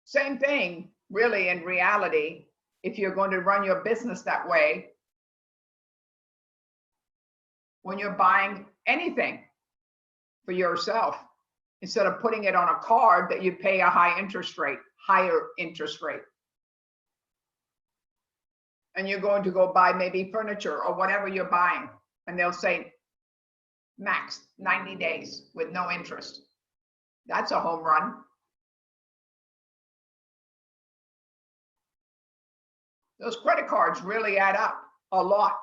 Same thing, really, in reality, if you're going to run your business that way, when you're buying anything for yourself, instead of putting it on a card that you pay a higher interest rate. And you're going to go buy maybe furniture or whatever you're buying, and they'll say max 90 days with no interest. That's a home run. Those credit cards really add up a lot.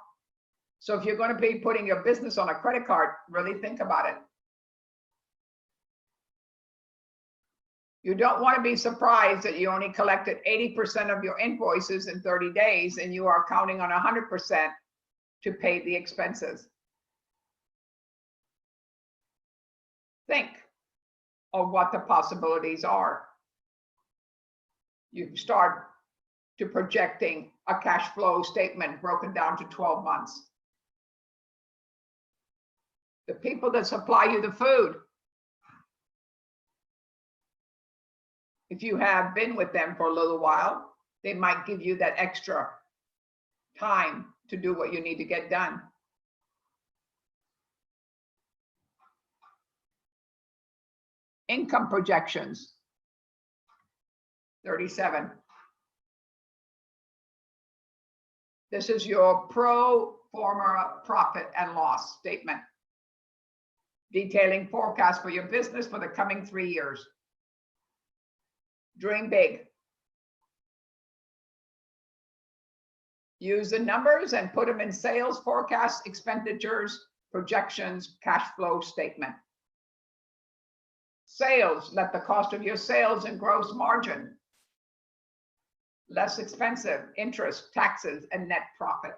So if you're going to be putting your business on a credit card, really think about it. You don't want to be surprised that you only collected 80% of your invoices in 30 days and you are counting on 100% to pay the expenses. Think of what the possibilities are. You start to projecting a cash flow statement broken down to 12 months. The people that supply you the food, if you have been with them for a little while, they might give you that extra time to do what you need to get done. Income projections, 37. This is your pro forma profit and loss statement, detailing forecast for your business for the coming 3 years. Dream big. Use the numbers and put them in sales forecasts, expenditures, projections, cash flow statement. Sales, let the cost of your sales and gross margin. Less expensive, interest, taxes, and net profit.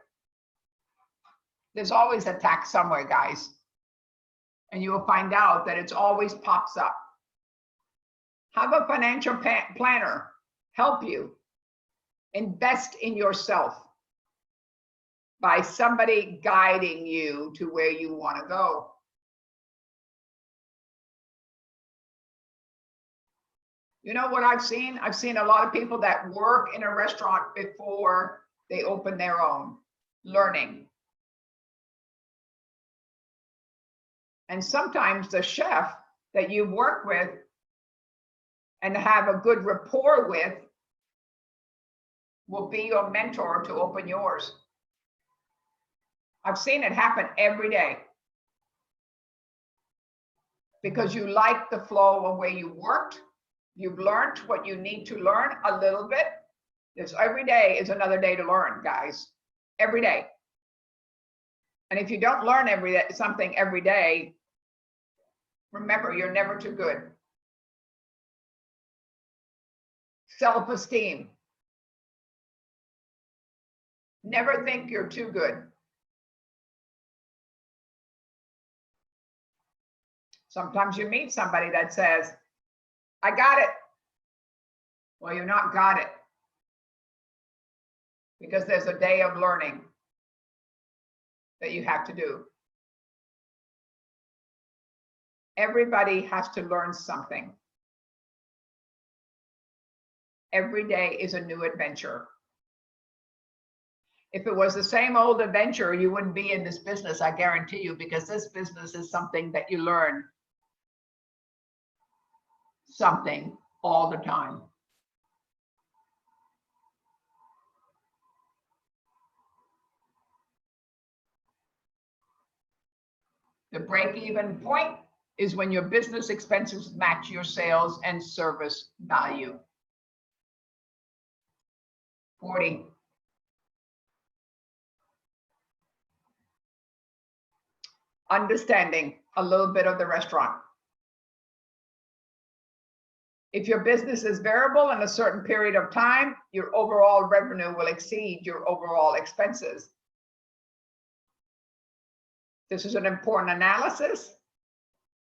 There's always a tax somewhere, guys. And you will find out that it always pops up. Have a financial planner help you. Invest in yourself by somebody guiding you to where you want to go. You know what I've seen? I've seen a lot of people that work in a restaurant before they open their own, learning. And sometimes the chef that you work with and have a good rapport with will be your mentor to open yours. I've seen it happen every day. Because you like the flow of where you worked, you've learned what you need to learn a little bit. There's every day is another day to learn, guys. Every day. And if you don't learn something every day, remember, you're never too good. Self-esteem. Never think you're too good. Sometimes you meet somebody that says, I got it. Well, you're not got it. Because there's a day of learning that you have to do. Everybody has to learn something. Every day is a new adventure. If it was the same old adventure, you wouldn't be in this business, I guarantee you, because this business is something that you learn something all the time. The break-even point is when your business expenses match your sales and service value. 40. Understanding a little bit of the restaurant. If your business is variable in a certain period of time, your overall revenue will exceed your overall expenses. This is an important analysis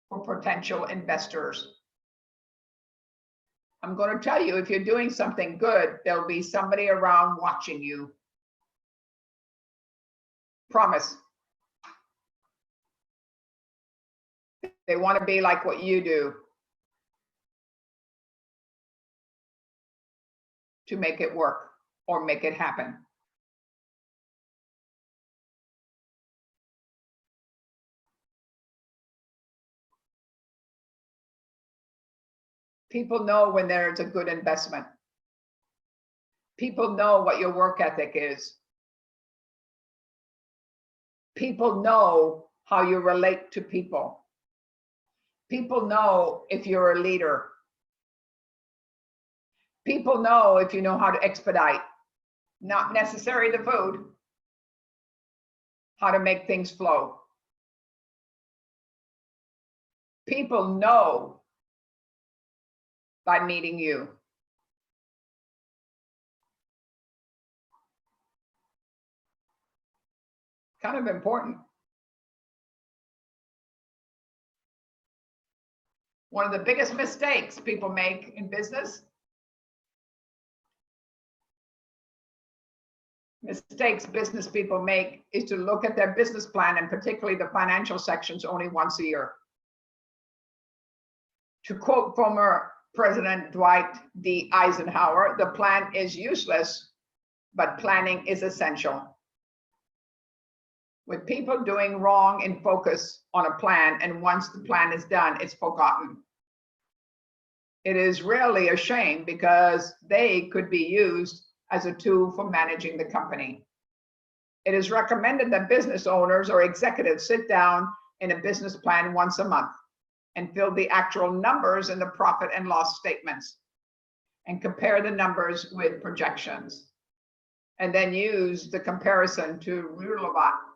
for potential investors. I'm going to tell you, if you're doing something good, there'll be somebody around watching you. Promise. They want to be like what you do to make it work or make it happen. People know when there's a good investment. People know what your work ethic is. People know how you relate to people. People know if you're a leader. People know if you know how to expedite, not necessarily the food, how to make things flow. People know by meeting you. Kind of important. One of the biggest mistakes people make in business, business people make, is to look at their business plan, and particularly the financial sections, only once a year. To quote former President Dwight D. Eisenhower, the plan is useless, but planning is essential. With people doing wrong in focus on a plan, and once the plan is done, it's forgotten. It is really a shame because they could be used as a tool for managing the company. It is recommended that business owners or executives sit down in a business plan once a month and fill the actual numbers in the profit and loss statements and compare the numbers with projections, and then use the comparison to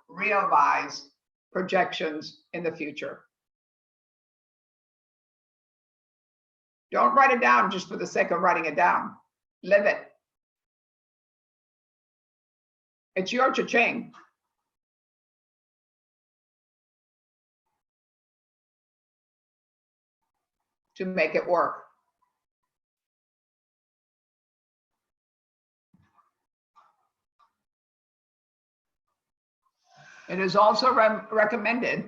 realize projections in the future. Don't write it down just for the sake of writing it down. Live it. It's your cha-ching. to make it work. It is also recommended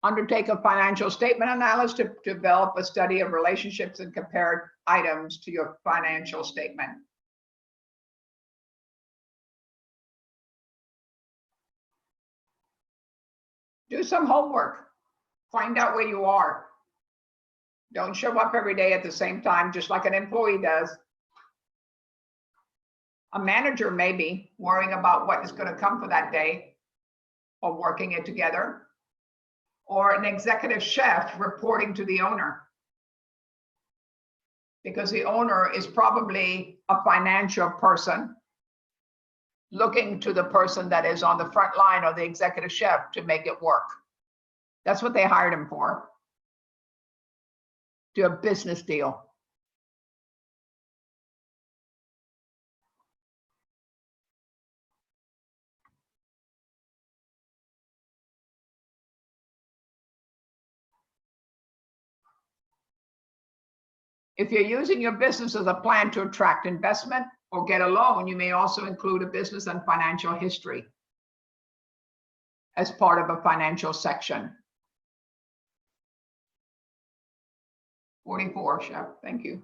undertake a financial statement analysis to develop a study of relationships and compare items to your financial statement. Do some homework. Find out where you are. Don't show up every day at the same time, just like an employee does. A manager may be worrying about what is going to come for that day, or working it together, or an executive chef reporting to the owner, because the owner is probably a financial person looking to the person that is on the front line, or the executive chef, to make it work. That's what they hired him for. Do a business deal. If you're using your business as a plan to attract investment or get a loan, you may also include a business and financial history as part of a financial section. 44, Chef, thank you.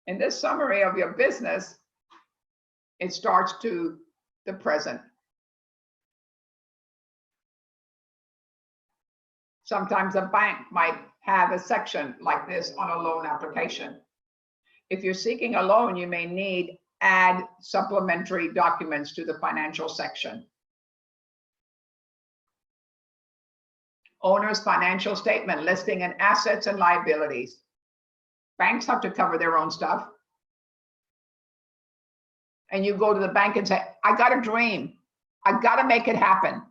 In this summary of your business, it starts to the present. Sometimes a bank might have a section like this on a loan application. If you're seeking a loan, you may need add supplementary documents to the financial section. Owner's financial statement listing and assets and liabilities. Banks have to cover their own stuff. And you go to the bank and say, I got a dream. I got to make it happen.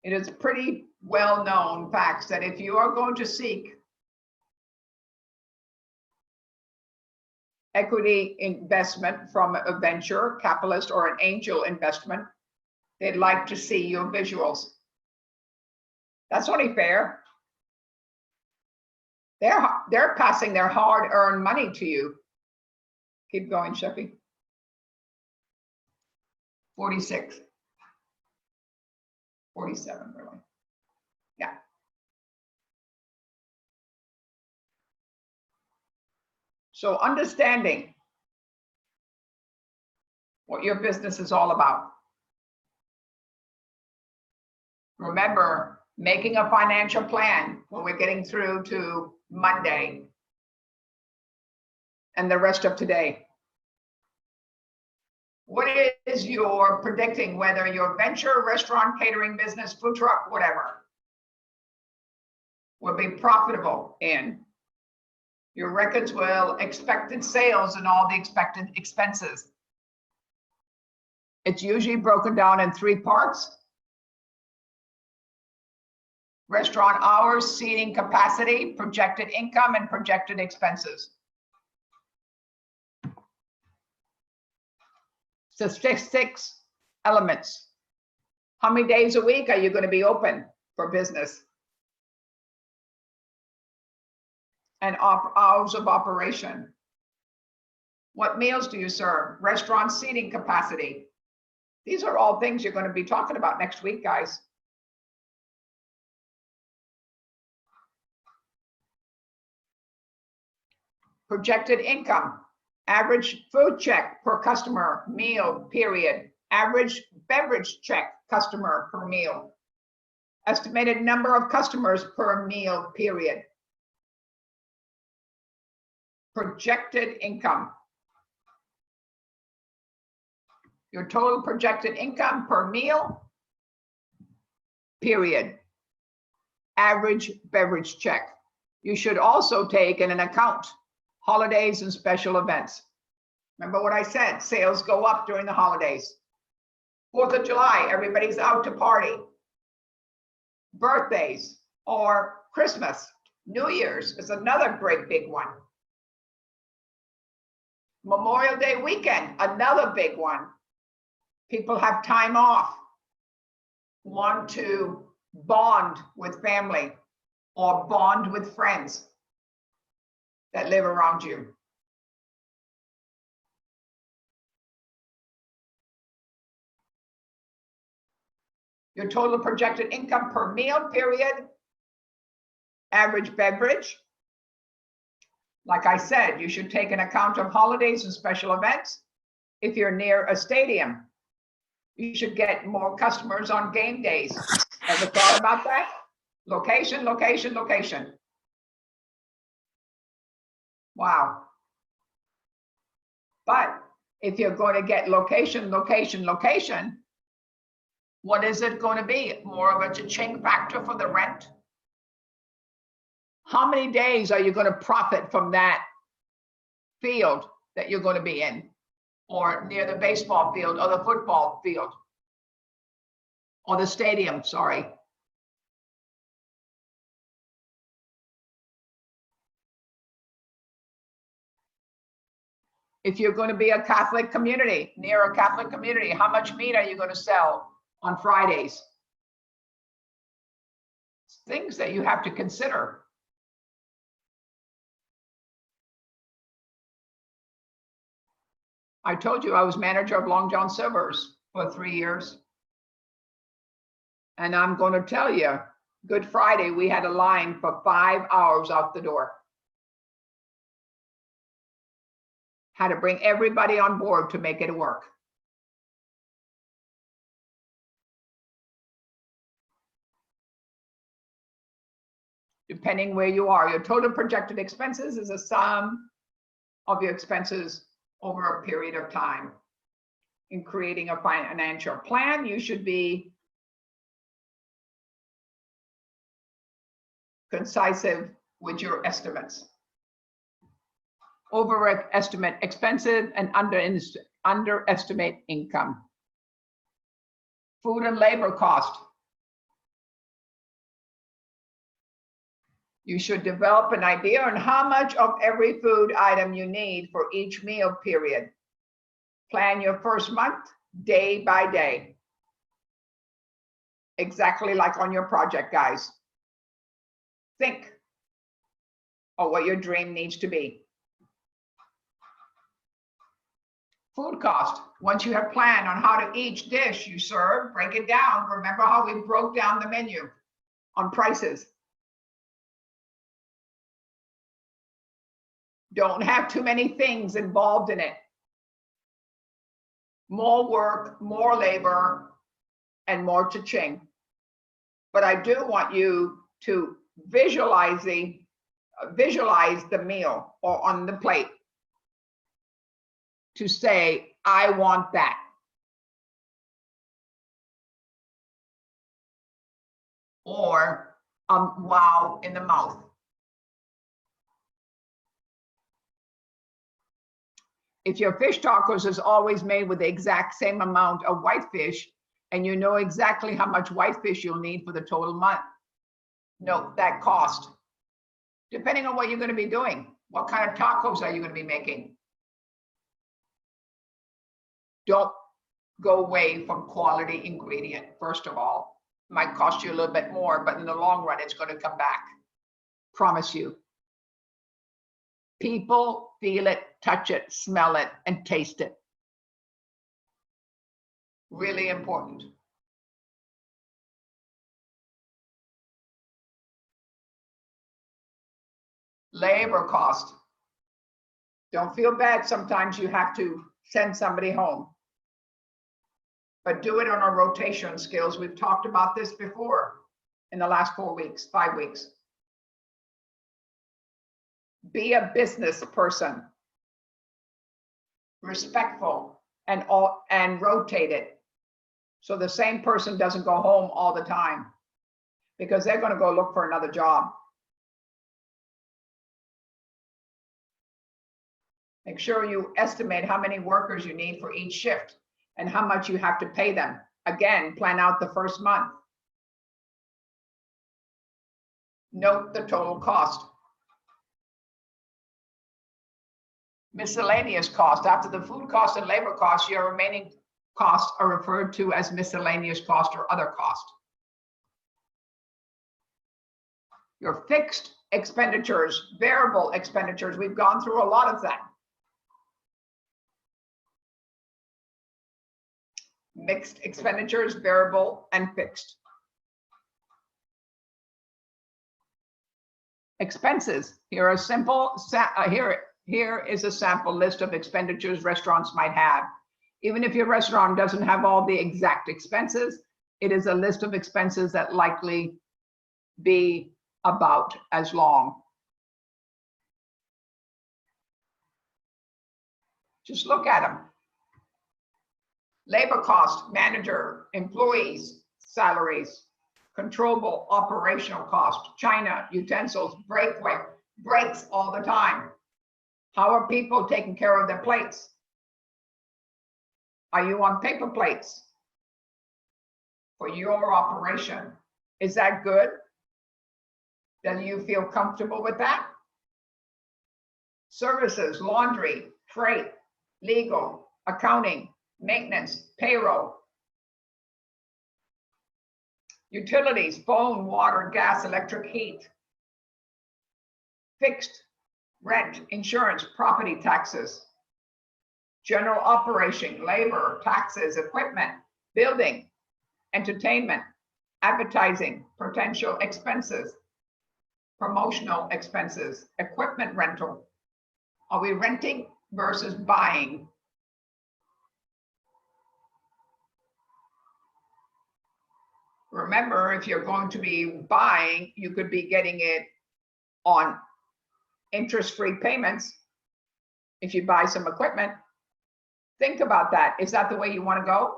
It is pretty well-known facts that if you are going to seek equity investment from a venture capitalist or an angel investment, they'd like to see your visuals. That's only fair. They're passing their hard-earned money to you. Keep going, Sheffy. 46. 47, really. Yeah. So understanding what your business is all about. Remember, making a financial plan when we're getting through to Monday and the rest of today. What is your predicting, whether your venture, restaurant, catering business, food truck, whatever, will be profitable in? Your records will expected sales and all the expected expenses. It's usually broken down in 3 parts. Restaurant hours, seating capacity, projected income, and projected expenses. Statistics, elements. How many days a week are you going to be open for business? And hours of operation. What meals do you serve? Restaurant seating capacity. These are all things you're going to be talking about next week, guys. Projected income. Average food check per customer meal, period. Average beverage check customer per meal. Estimated number of customers per meal, period. Projected income. Your total projected income per meal, period. Average beverage check. You should also take in an account holidays and special events. Remember what I said, sales go up during the holidays. 4th of July, everybody's out to party. Birthdays or Christmas, New Year's is another great big one. Memorial Day weekend, another big one. People have time off, want to bond with family or bond with friends that live around you. Your total projected income per meal period, average beverage. Like I said, you should take an account of holidays and special events. If you're near a stadium, you should get more customers on game days. Ever thought about that? Location, location, location. Wow. But if you're going to get location, location, location, what is it going to be? More of a cha-ching factor for the rent? How many days are you going to profit from that field that you're going to be in, or near the baseball field or the football field or the stadium, sorry. If you're going to be a Catholic community, near a Catholic community, how much meat are you going to sell on Fridays? Things that you have to consider. I told you I was manager of Long John Silver's for 3 years. And I'm going to tell you, Good Friday, we had a line for 5 hours out the door. Had to bring everybody on board to make it work. Depending where you are, your total projected expenses is a sum of your expenses over a period of time. In creating a financial plan, you should be concise with your estimates. Overestimate expenses and underestimate income. Food and labor cost. You should develop an idea on how much of every food item you need for each meal period. Plan your first month day by day. Exactly like on your project, guys. Think of what your dream needs to be. Food cost. Once you have planned on how to each dish you serve, break it down. Remember how we broke down the menu on prices. Don't have too many things involved in it. More work, more labor, and more cha-ching. But I do want you to visualize the meal or on the plate to say, I want that. Or wow in the mouth. If your fish tacos is always made with the exact same amount of whitefish, and you know exactly how much whitefish you'll need for the total month, note that cost. Depending on what you're going to be doing, what kind of tacos are you going to be making? Don't go away from quality ingredient, first of all. It might cost you a little bit more, but in the long run, it's going to come back. Promise you. People feel it, touch it, smell it, and taste it. Really important. Labor cost. Don't feel bad. Sometimes you have to send somebody home. But do it on a rotation skills. We've talked about this before in the last 4 weeks, 5 weeks. Be a business person, respectful, and rotate it. So the same person doesn't go home all the time because they're going to go look for another job. Make sure you estimate how many workers you need for each shift and how much you have to pay them. Again, plan out the first month. Note the total cost. Miscellaneous cost. After the food cost and labor cost, your remaining costs are referred to as miscellaneous cost or other cost. Your fixed expenditures, variable expenditures, we've gone through a lot of them. Mixed expenditures, variable and fixed. Expenses. Here is a sample list of expenditures restaurants might have. Even if your restaurant doesn't have all the exact expenses, it is a list of expenses that likely be about as long. Just look at them. Labor cost, manager, employees, salaries, controllable operational cost, china, utensils, breaks all the time. How are people taking care of their plates? Are you on paper plates for your operation? Is that good? Do you feel comfortable with that? Services, laundry, freight, legal, accounting, maintenance, payroll. Utilities, phone, water, gas, electric, heat. Fixed, rent, insurance, property taxes. General operation, labor, taxes, equipment, building, entertainment, advertising, potential expenses, promotional expenses, equipment rental. Are we renting versus buying? Remember, if you're going to be buying, you could be getting it on interest-free payments if you buy some equipment. Think about that. Is that the way you want to go?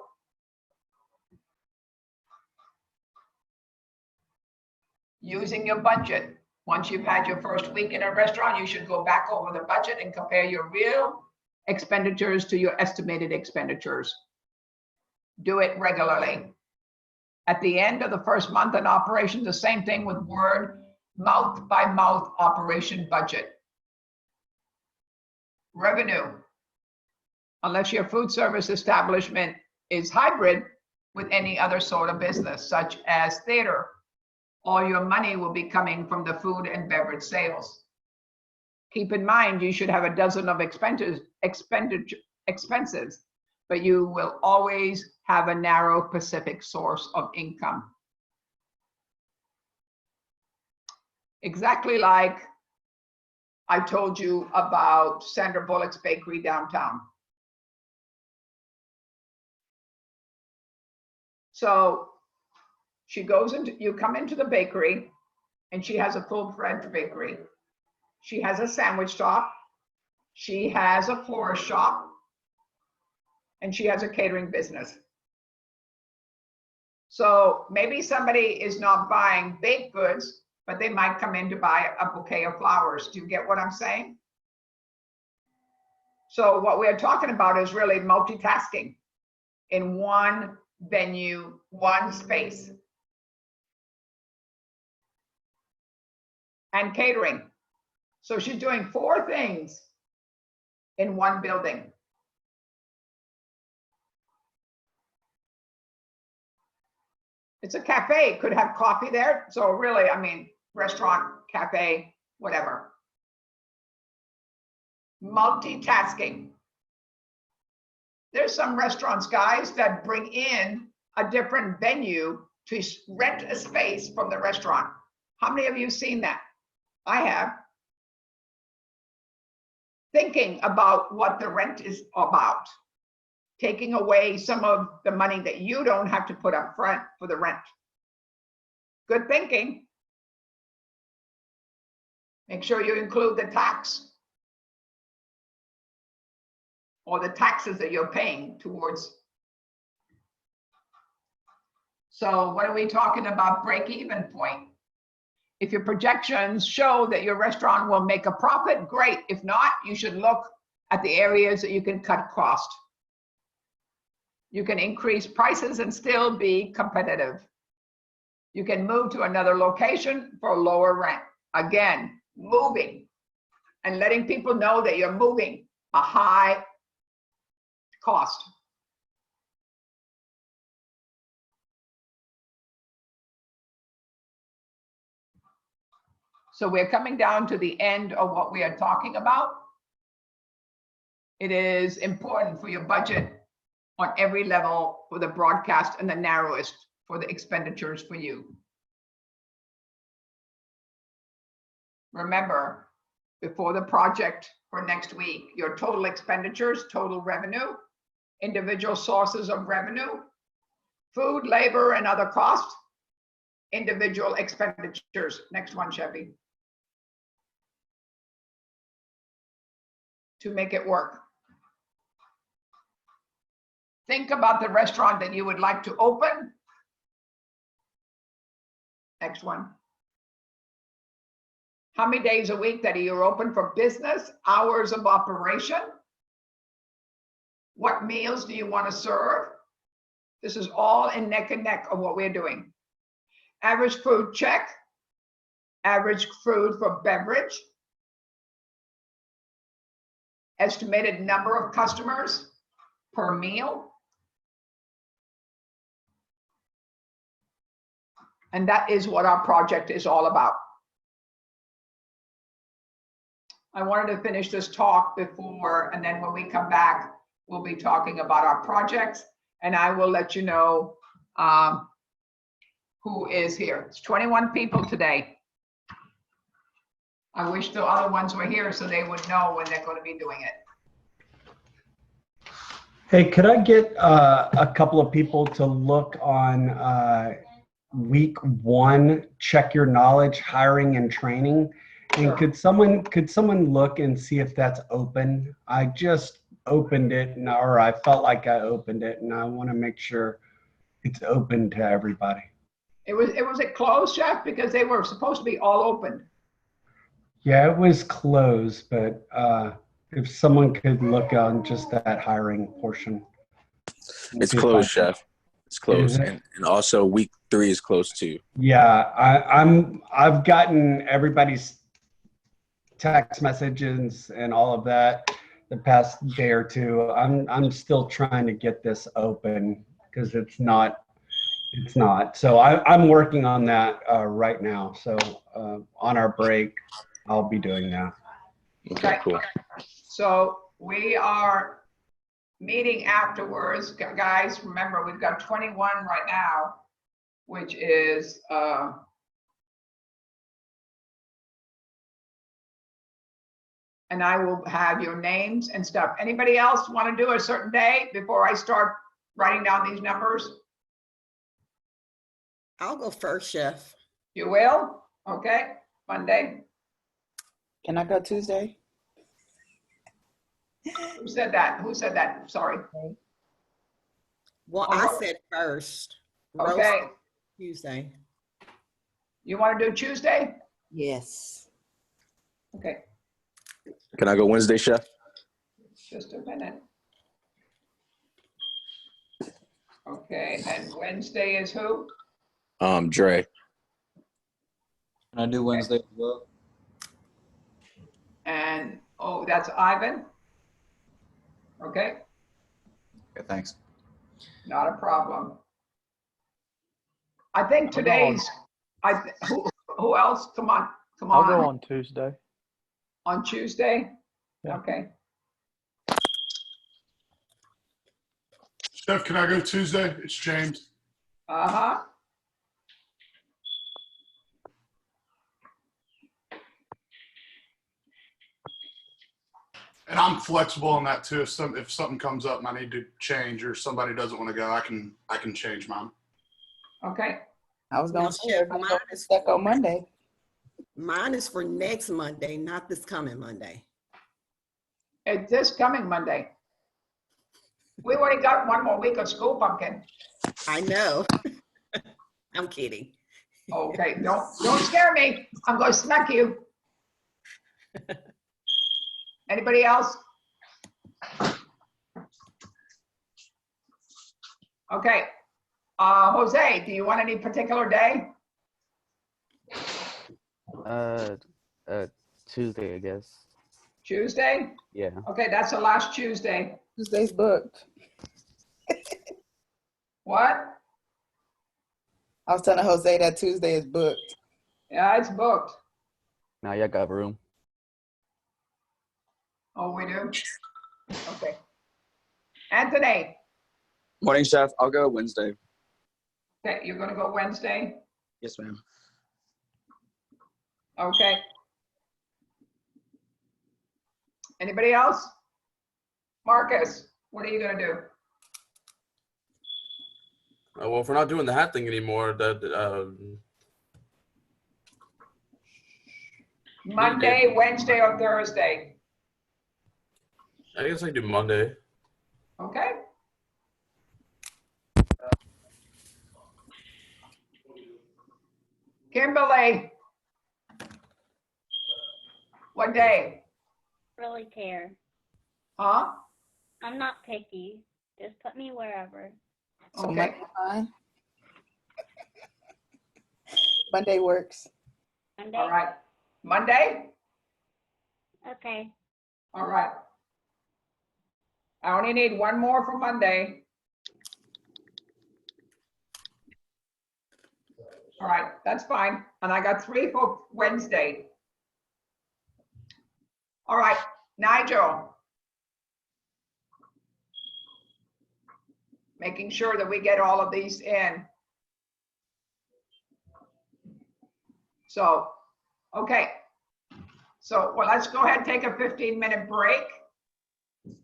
Using your budget. Once you've had your first week in a restaurant, you should go back over the budget and compare your real expenditures to your estimated expenditures. Do it regularly. At the end of the first month in operation, the same thing with word mouth-by-mouth operation budget. Revenue. Unless your food service establishment is hybrid with any other sort of business, such as theater, all your money will be coming from the food and beverage sales. Keep in mind, you should have a dozen of expenses, but you will always have a narrow specific source of income. Exactly like I told you about Sandra Bullock's Bakery downtown. So she goes into, you come into the bakery and she has a full-fledged bakery. She has a sandwich shop. She has a florist shop. And she has a catering business. So maybe somebody is not buying baked goods, but they might come in to buy a bouquet of flowers. Do you get what I'm saying? So what we're talking about is really multitasking in one venue, one space. And catering. So she's doing 4 things in one building. It's a cafe, it could have coffee there. So really, I mean, restaurant, cafe, whatever. Multitasking. There's some restaurants, guys, that bring in a different venue to rent a space from the restaurant. How many of you have seen that? I have. Thinking about what the rent is about. Taking away some of the money that you don't have to put up front for the rent. Good thinking. Make sure you include the tax or the taxes that you're paying towards. So what are we talking about? Break-even point. If your projections show that your restaurant will make a profit, great. If not, you should look at the areas that you can cut cost. You can increase prices and still be competitive. You can move to another location for lower rent. Again, moving and letting people know that you're moving a high cost. So we're coming down to the end of what we are talking about. It is important for your budget on every level for the broadcast and the narrowest for the expenditures for you. Remember, before the project for next week, your total expenditures, total revenue, individual sources of revenue, food, labor, and other costs, individual expenditures. Next one, Chevy. To make it work. Think about the restaurant that you would like to open. Next one. How many days a week that you're open for business, hours of operation? What meals do you want to serve? This is all in neck and neck of what we're doing. Average food check, average food for beverage, estimated number of customers per meal. And that is what our project is all about. I wanted to finish this talk before, and then when we come back, we'll be talking about our projects, and I will let you know who is here. It's 21 people today. I wish the other ones were here so they would know when they're going to be doing it. Hey, could I get a couple of people to look on week 1, check your knowledge, hiring and training? And Sure. could someone look and see if that's open? I just opened it, or I felt like I opened it, and I want to make sure it's open to everybody. It was it closed, Chef, because they were supposed to be all open. Yeah, it was closed, but if someone could look on just that hiring portion. It's See if closed, I- Chef. It's closed, Is it? and also week 3 is closed too. Yeah, I've gotten everybody's text messages and all of that the past day or two. I'm still trying to get this open because it's not. So I'm working on that right now. So on our break, I'll be doing that. Okay, cool. So we are meeting afterwards. Guys, remember, we've got 21 right now, which is and I will have your names and stuff. Anybody else want to do a certain day before I start writing down these numbers? I'll go first, Chef. You will? Okay, Monday. Can I go Tuesday? Who said that? Who said that? Sorry. Well, I said first. Rose Okay. said Tuesday. You want to do Tuesday? Yes. Okay, Can I go Wednesday, Chef? just a minute. Okay, and Wednesday is who? Dre. Can I do Wednesday as well? And, oh, that's Ivan? Okay, Okay, thanks. not a problem. I think I'll go on- today's, who else? Come on, I'll go on Tuesday. On Tuesday? Yeah. Okay, Chef, can I go Tuesday? It's James. uh-huh. And I'm flexible on that too. If something comes up and I need to change or somebody doesn't want to go, I can change mine. Okay, I was Now, gonna say, Chef, if I'm mine gonna be is stuck on Monday. Mine is for next Monday, not this coming Monday. it's this coming Monday. We already got one more week of school, Pumpkin. I know. I'm kidding. Okay, don't scare me. I'm going to smack you. Anybody else? Okay. Jose, do you want any particular day? Uh, Tuesday, I guess. Tuesday? Yeah. Okay, that's the last Tuesday. Tuesday's booked. What? I was telling Jose that Tuesday is booked. Yeah, it's booked. Now y'all got room. Oh, we do? Okay. Anthony, Morning, Chef. I'll go Wednesday. okay, you're gonna go Wednesday? Yes, ma'am. Okay. Anybody else? Marcus, what are you gonna do? Well, if we're not doing the hat thing anymore, Monday, Wednesday, or Thursday? I guess I can do Monday. Okay. Kimberly. What day? Really care. Huh? I'm not picky. Just put me wherever. So Okay. Monday, fine. Monday works. Monday? All right. Monday? Okay. All right. I only need one more for Monday. All right, that's fine. And I got 3 for Wednesday. All right, Nigel. Making sure that we get all of these in. So, okay. So, well, let's go ahead and take a 15-minute break.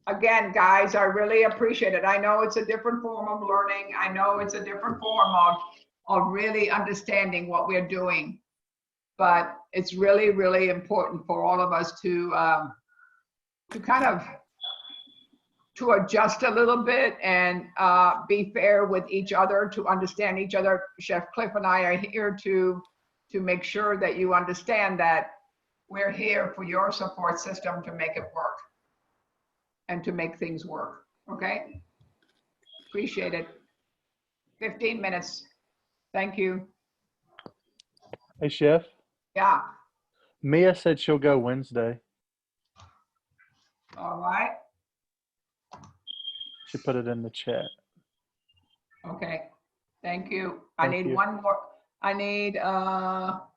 Again, guys, I really appreciate it. I know it's a different form of learning. I know it's a different form of really understanding what we're doing. But it's really, really important for all of us to kind of to adjust a little bit and be fair with each other, to understand each other. Chef Cliff and I are here to make sure that you understand that we're here for your support system to make it work and to make things work, okay? Appreciate it. 15 minutes. Thank you. Hey, Chef. Yeah, Mia said she'll go Wednesday. all right, She put it in the chat. okay. Thank you. I Thank need you. one more. I need,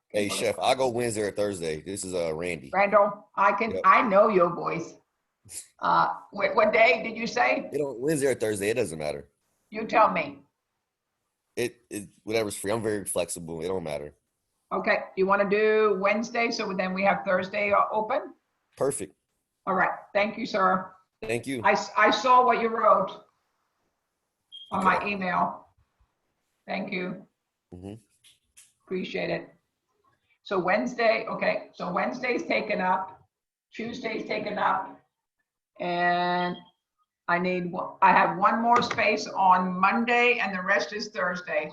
Hey, Chef, I'll go Wednesday or Thursday. This is Randy. Randall, Yep. I know your voice. What day did you say? Wednesday or Thursday, it doesn't matter. You tell me. It whatever's free. I'm very flexible. It don't matter. Okay, you want to do Wednesday, so then we have Thursday open? Perfect. All right, thank you, sir. Thank you. I saw what you wrote on my Okay. email. Thank you. Mhm. Appreciate it. So Wednesday, okay, so Wednesday's taken up, Tuesday's taken up, and I have one more space on Monday, and the rest is Thursday.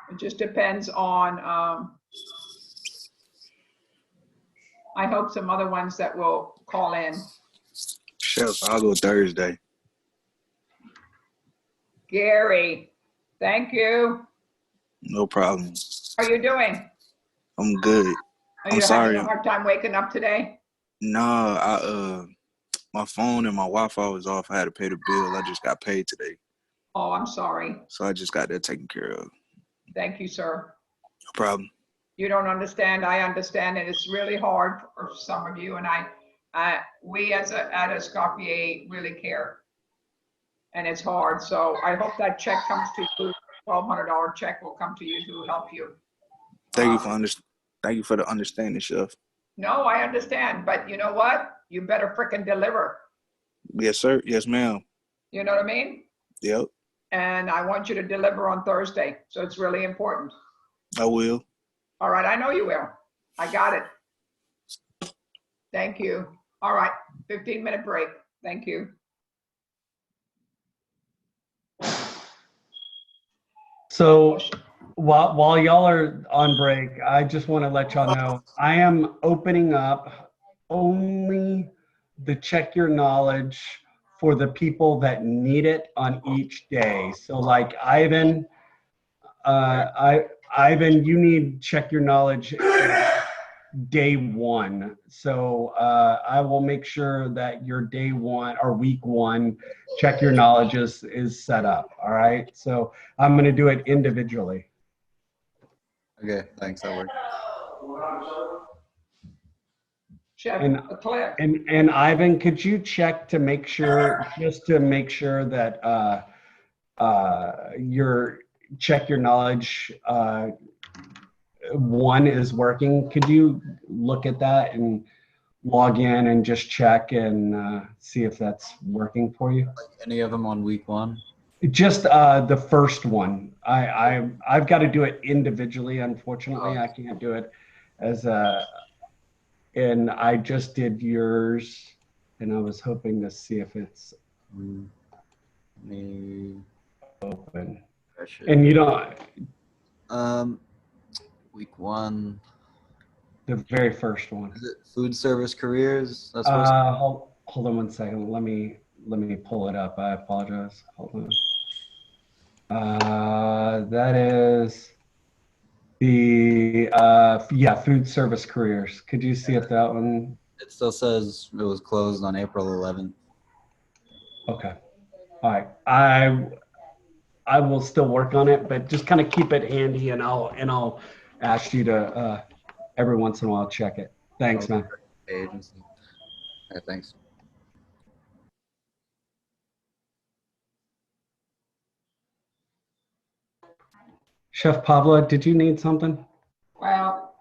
It just depends on, I hope some other ones that will call in. Chef, I'll go Thursday. Gary, thank you. No problem. How are you doing? I'm good. Are I'm you sorry. having a hard time waking up today? No, my phone and my Wi-Fi was off. I had to pay the bill. I just got paid today. Oh, I'm sorry. So I just got that taken care of. Thank you, sir. No problem. You don't understand. I understand, and it's really hard for some of you. And we at Escoffier really care, and it's hard. So I hope that check comes to you. $1,200 check will come to you to help you. Thank you for the understanding, Chef. No, I understand, but you know what? You better frickin' deliver. Yes, sir. Yes, ma'am. You know what I mean? Yep, And I want you to deliver on Thursday. So it's really important. I will. All right, I know you will. I got it. Thank you. All right, 15-minute break. Thank you. So while y'all are on break, I just want to let y'all know I am opening up only the Check Your Knowledge for the people that need it on each day. So like Ivan, Ivan, you need check your knowledge day one. So I will make sure that your day one or week one check your knowledge is set up. All right. So I'm going to do it individually. Okay, thanks. That worked. Chef And, Cliff. and Ivan, could you check to make sure, just to make sure that your check your knowledge one is working? Could you look at that and log in and just check and see if that's working for you? Any of them on week one? Just the first one. I've got to do it individually. Unfortunately, I can't do it as a. And I just did yours, and I was hoping to see if it's open. And you don't. Week one. The very first one. Is it food service careers? That's Hold on one second. Let me pull it up. I apologize. Hold on. That is the food service careers. Could you see if that one? It still says it was closed on April 11th. Okay. All right. I will still work on it, but just kind of keep it handy, and I'll ask you to every once in a while check it. Thanks, man. Agency. Okay, thanks. Chef Pablo, did you need something? Well,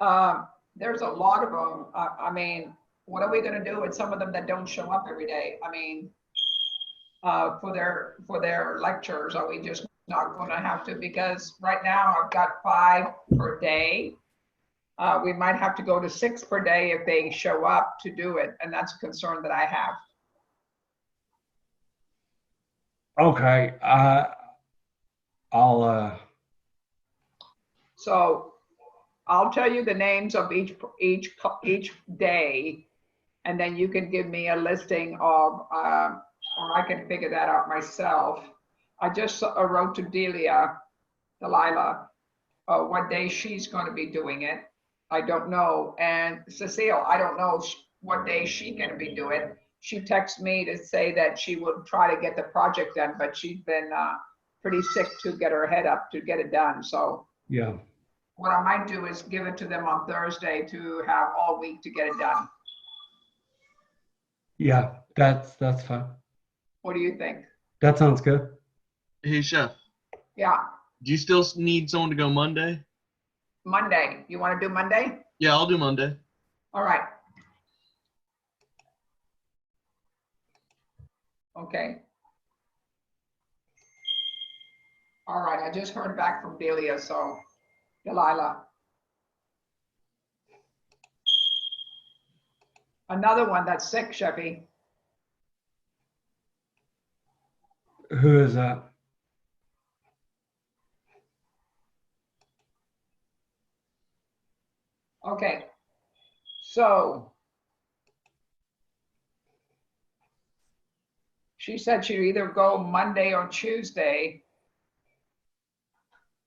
there's a lot of them. I mean, what are we going to do with some of them that don't show up every day? I mean, for their lectures, are we just not going to have to? Because right now I've got 5 per day. We might have to go to 6 per day if they show up to do it, and that's a concern that I have. Okay. So I'll tell you the names of each day, and then you can give me a listing of, or I can figure that out myself. I just wrote to Delilah, what day she's going to be doing it. I don't know. And Cecile, I don't know what day she's going to be doing it. She texted me to say that she will try to get the project done, but she's been pretty sick to get her head up to get it done. So yeah. What I might do is give it to them on Thursday to have all week to get it done. Yeah, that's fine. What do you think? That sounds good. Hey, Chef. Yeah, Do you still need someone to go Monday? Monday. You want to do Monday? Yeah, I'll do Monday. All right. Okay. All right, I just heard back from Delia, so Delilah. Another one that's sick, Chevy. Who is that? Okay, so she said she'd either go Monday or Tuesday.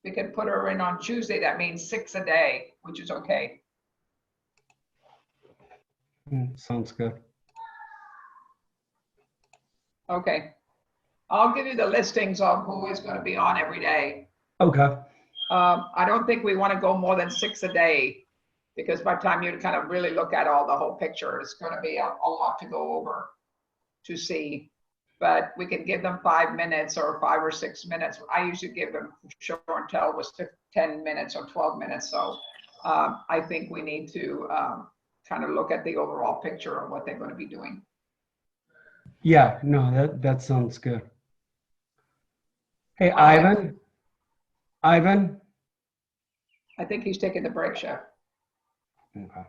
We could put her in on Tuesday. That means 6 a day, which is okay. Sounds good. Okay. I'll give you the listings of who is going to be on every day. Okay. I don't think we want to go more than 6 a day, because by the time you kind of really look at the whole picture, it's going to be a lot to go over to see. But we can give them 5 minutes or 5 or 6 minutes. I usually give them show and tell was 10 minutes or 12 minutes. So I think we need to kind of look at the overall picture of what they're going to be doing. Yeah, no, that sounds good. Hey, All right. Ivan? I think he's taking the break, Chef. Okay.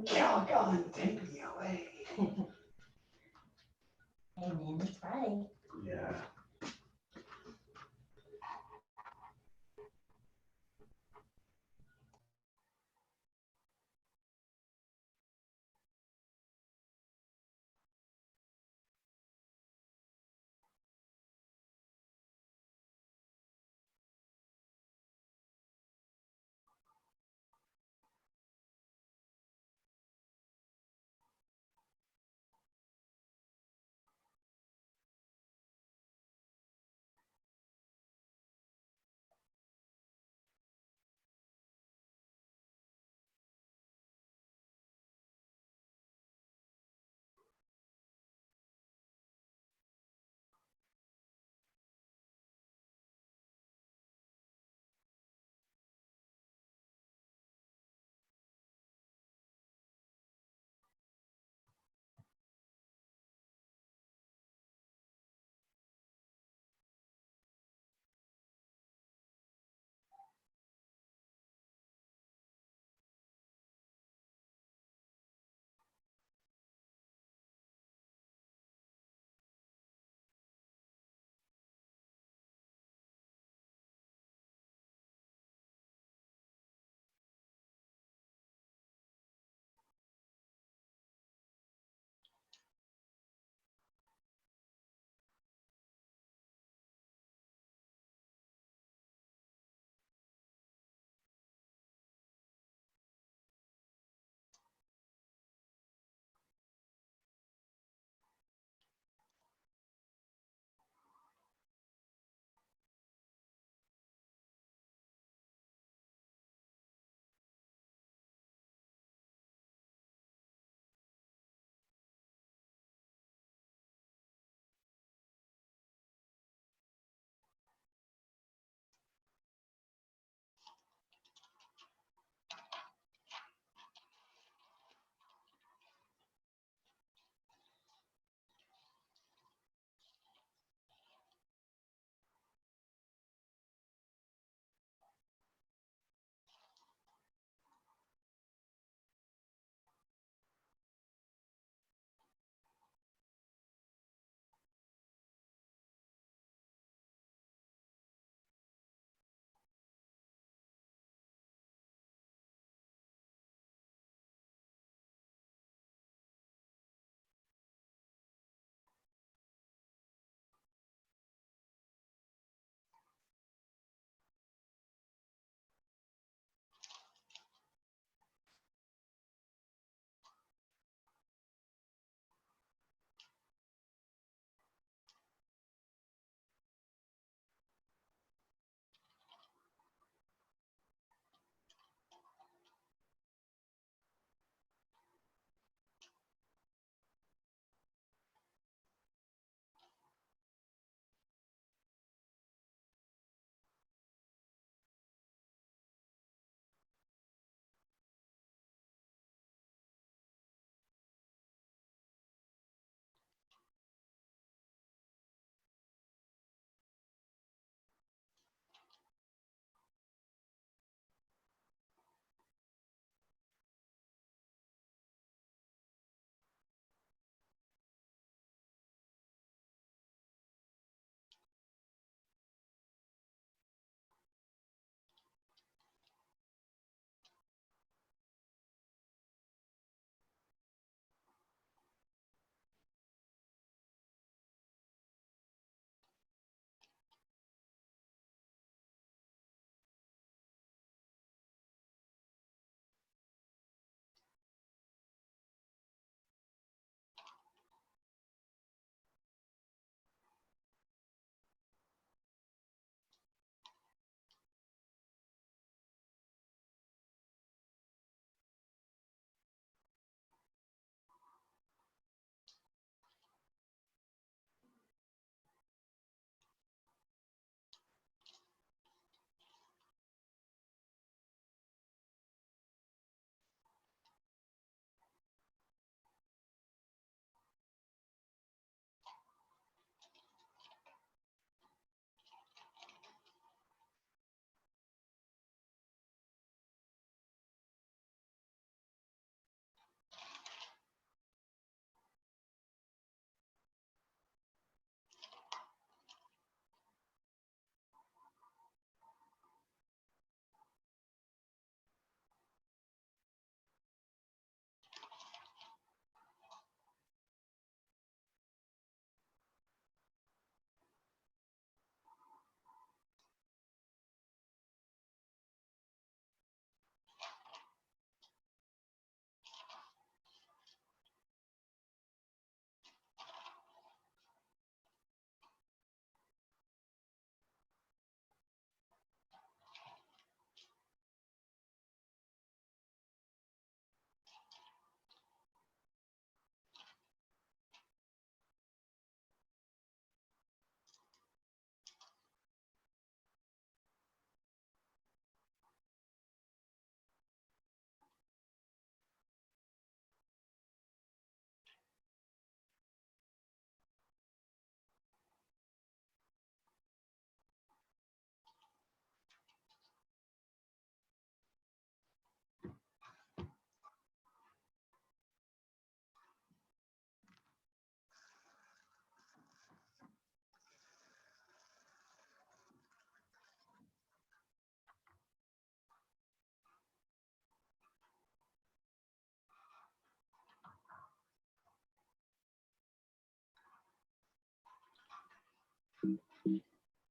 Calgon, take me away. Hey man, it's Friday. Yeah.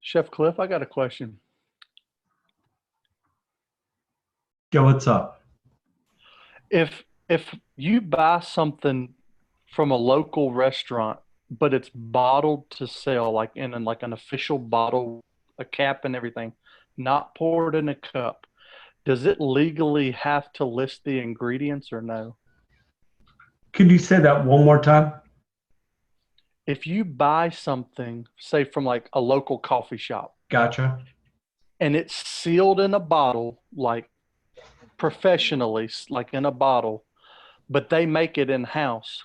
Chef Cliff, I got a question. Yo, what's up? If you buy something from a local restaurant, but it's bottled to sell, like in like an official bottle, a cap and everything, not poured in a cup, does it legally have to list the ingredients or no? Could you say that one more time? If you buy something, say from like a local coffee shop, Gotcha. and it's sealed in a bottle, like professionally, like in a bottle, but they make it in-house,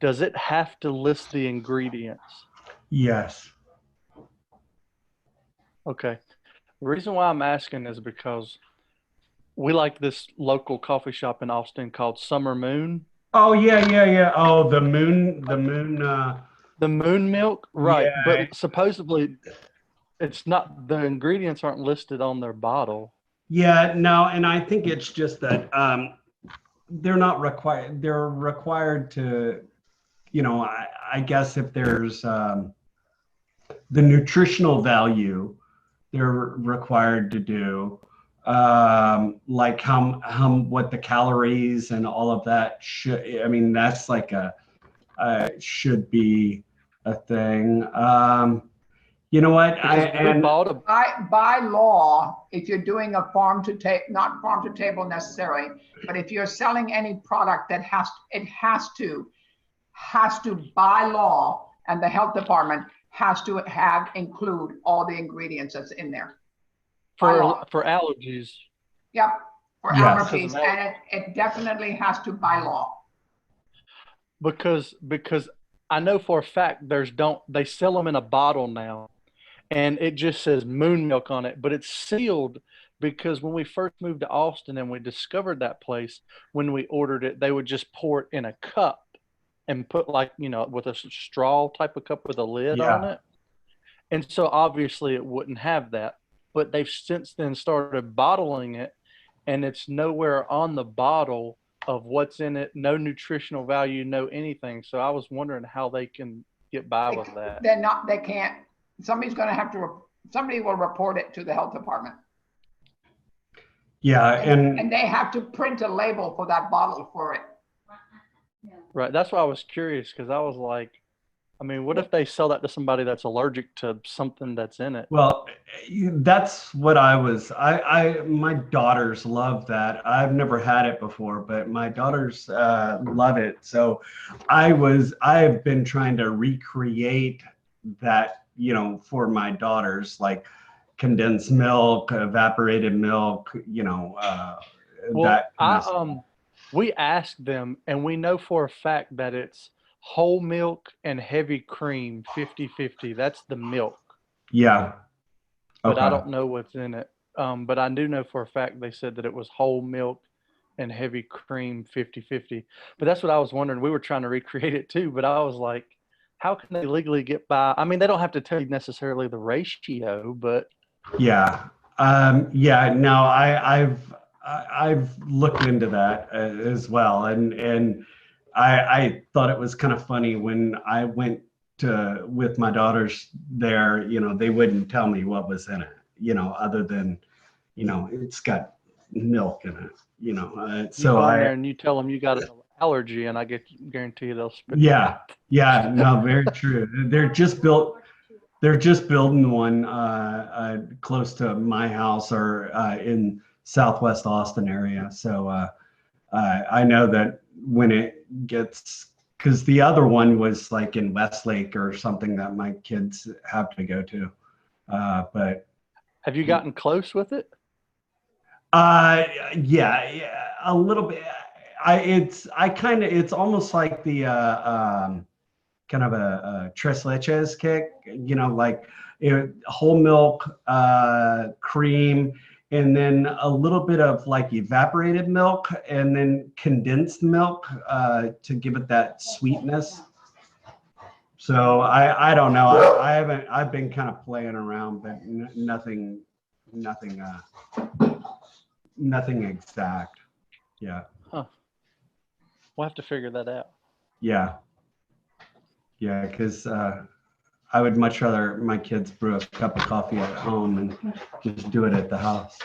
does it have to list the ingredients? Yes. Okay. The reason why I'm asking is because we like this local coffee shop in Austin called Summer Moon. Oh yeah. Oh, the moon. The moon milk, right? Yeah. But supposedly, it's not. The ingredients aren't listed on their bottle. Yeah, no, and I think it's just that they're not required. They're required to, I guess if there's the nutritional value, they're required to do, like what the calories and all of that should. I mean, that's like should be a thing. You know what? By law, if you're doing a farm to table, not farm to table necessarily, but if you're selling any product that has to by law, and the health department has to include all the ingredients that's in there. For allergies. Yep, for Yes. allergies, and it definitely has to by law. Because I know for a fact they sell them in a bottle now, and it just says moon milk on it, but it's sealed because when we first moved to Austin and we discovered that place, when we ordered it, they would just pour it in a cup and put with a straw type of cup with a lid on it. And so obviously it wouldn't have that, but they've since then started bottling it, and it's nowhere on the bottle of what's in it, no nutritional value, no anything. So I was wondering how they can get by with that. They can't. Somebody will report it to the health department. Yeah, and they have to print a label for that bottle for it. Right. That's why I was curious, because I was like, I mean, what if they sell that to somebody that's allergic to something that's in it? Well, that's what my daughters love that. I've never had it before, but my daughters love it. So I've been trying to recreate that, for my daughters, like condensed milk, evaporated milk, we asked them, and we know for a fact that it's whole milk and heavy cream 50-50. That's the milk. Yeah. But I don't know what's in it. But I do know for a fact they said that it was whole milk and heavy cream 50-50. But that's what I was wondering. We were trying to recreate it too, but I was like, how can they legally get by? I mean, they don't have to tell you necessarily the ratio, but yeah. No, I've looked into that as well, and I thought it was kind of funny when I went with my daughters there. They wouldn't tell me what was in it. Other than it's got milk in it. So you go in there and you tell them you got an allergy, and I guarantee you they'll spit. Yeah. No, very true. They're just building one close to my house, or in Southwest Austin area. So I know that when it gets, because the other one was like in Westlake or something that my kids have to go to. But have you gotten close with it? Yeah, a little bit. It's almost like the kind of a tres leches kick, like whole milk, cream, and then a little bit of like evaporated milk, and then condensed milk to give it that sweetness. So I don't know. I've been kind of playing around, but nothing exact. Yeah. Huh. We'll have to figure that out. Yeah. Yeah, because I would much rather my kids brew a cup of coffee at home and just do it at the house.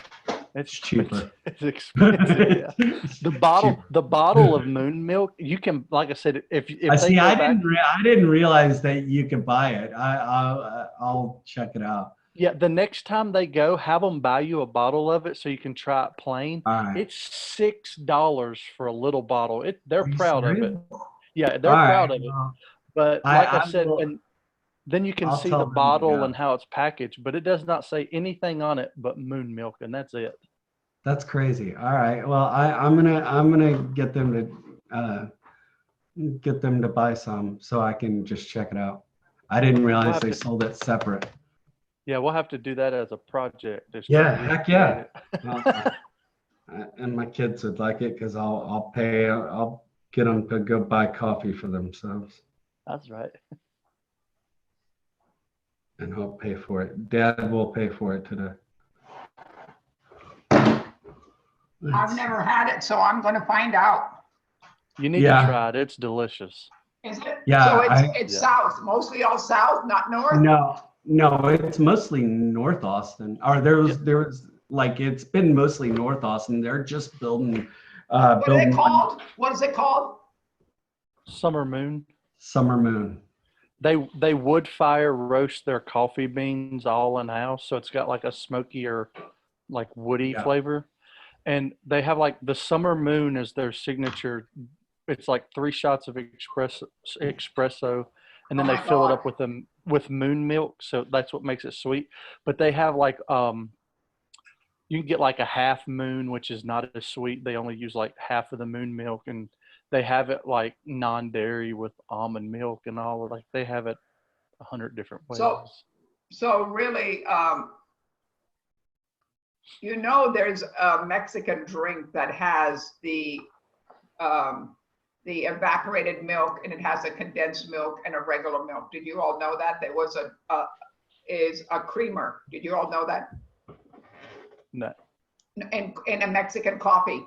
It's cheaper. It's expensive. Yeah. The bottle, cheaper. the bottle of Moon Milk, you can, like I said, if I they see. go I back, didn't realize that you could buy it. I'll check it out. yeah, the next time they go, have them buy you a bottle of it so you can try it plain. All right. It's $6 for a little bottle. They're Are you proud of it. serious? Yeah, they're All right, proud of it. well, But like I said, will- and then you can I'll see tell the them to bottle go. and how it's packaged, but it does not say anything on it but Moon Milk, and that's it. That's crazy. All right. Well, I'm gonna get them to buy some so I can just check it out. I didn't realize have they to- sold it separate. Yeah, we'll have to do that as a project. Just Yeah, try to heck yeah. recreate Well, and my kids would like it because I'll get them to go buy coffee for themselves, That's right. and I'll pay for it. Dad will pay for it today. I've never had it, so I'm gonna find out. You need Yeah. to try it. It's delicious. Is it? Yeah, So it's Yeah. south, mostly all south, not north? No, it's mostly North Austin. Or there was like it's been mostly North Austin. They're just building What are they building one called? What is it called? Summer Moon. Summer Moon. They wood fire roast their coffee beans all in house, so it's got like a smoky or like woody Yeah. flavor. And they have like the Summer Moon is their signature. It's like 3 shots of espresso, and then Oh they my fill it God. up with moon milk, so that's what makes it sweet. But they have like you can get like a half moon, which is not as sweet. They only use like half of the moon milk, and they have it like non-dairy with almond milk and all. Like they have it 100 different ways. So really, there's a Mexican drink that has the evaporated milk, and it has a condensed milk and a regular milk. Did you all know that? There was a creamer. Did you all know that? No. In a Mexican coffee,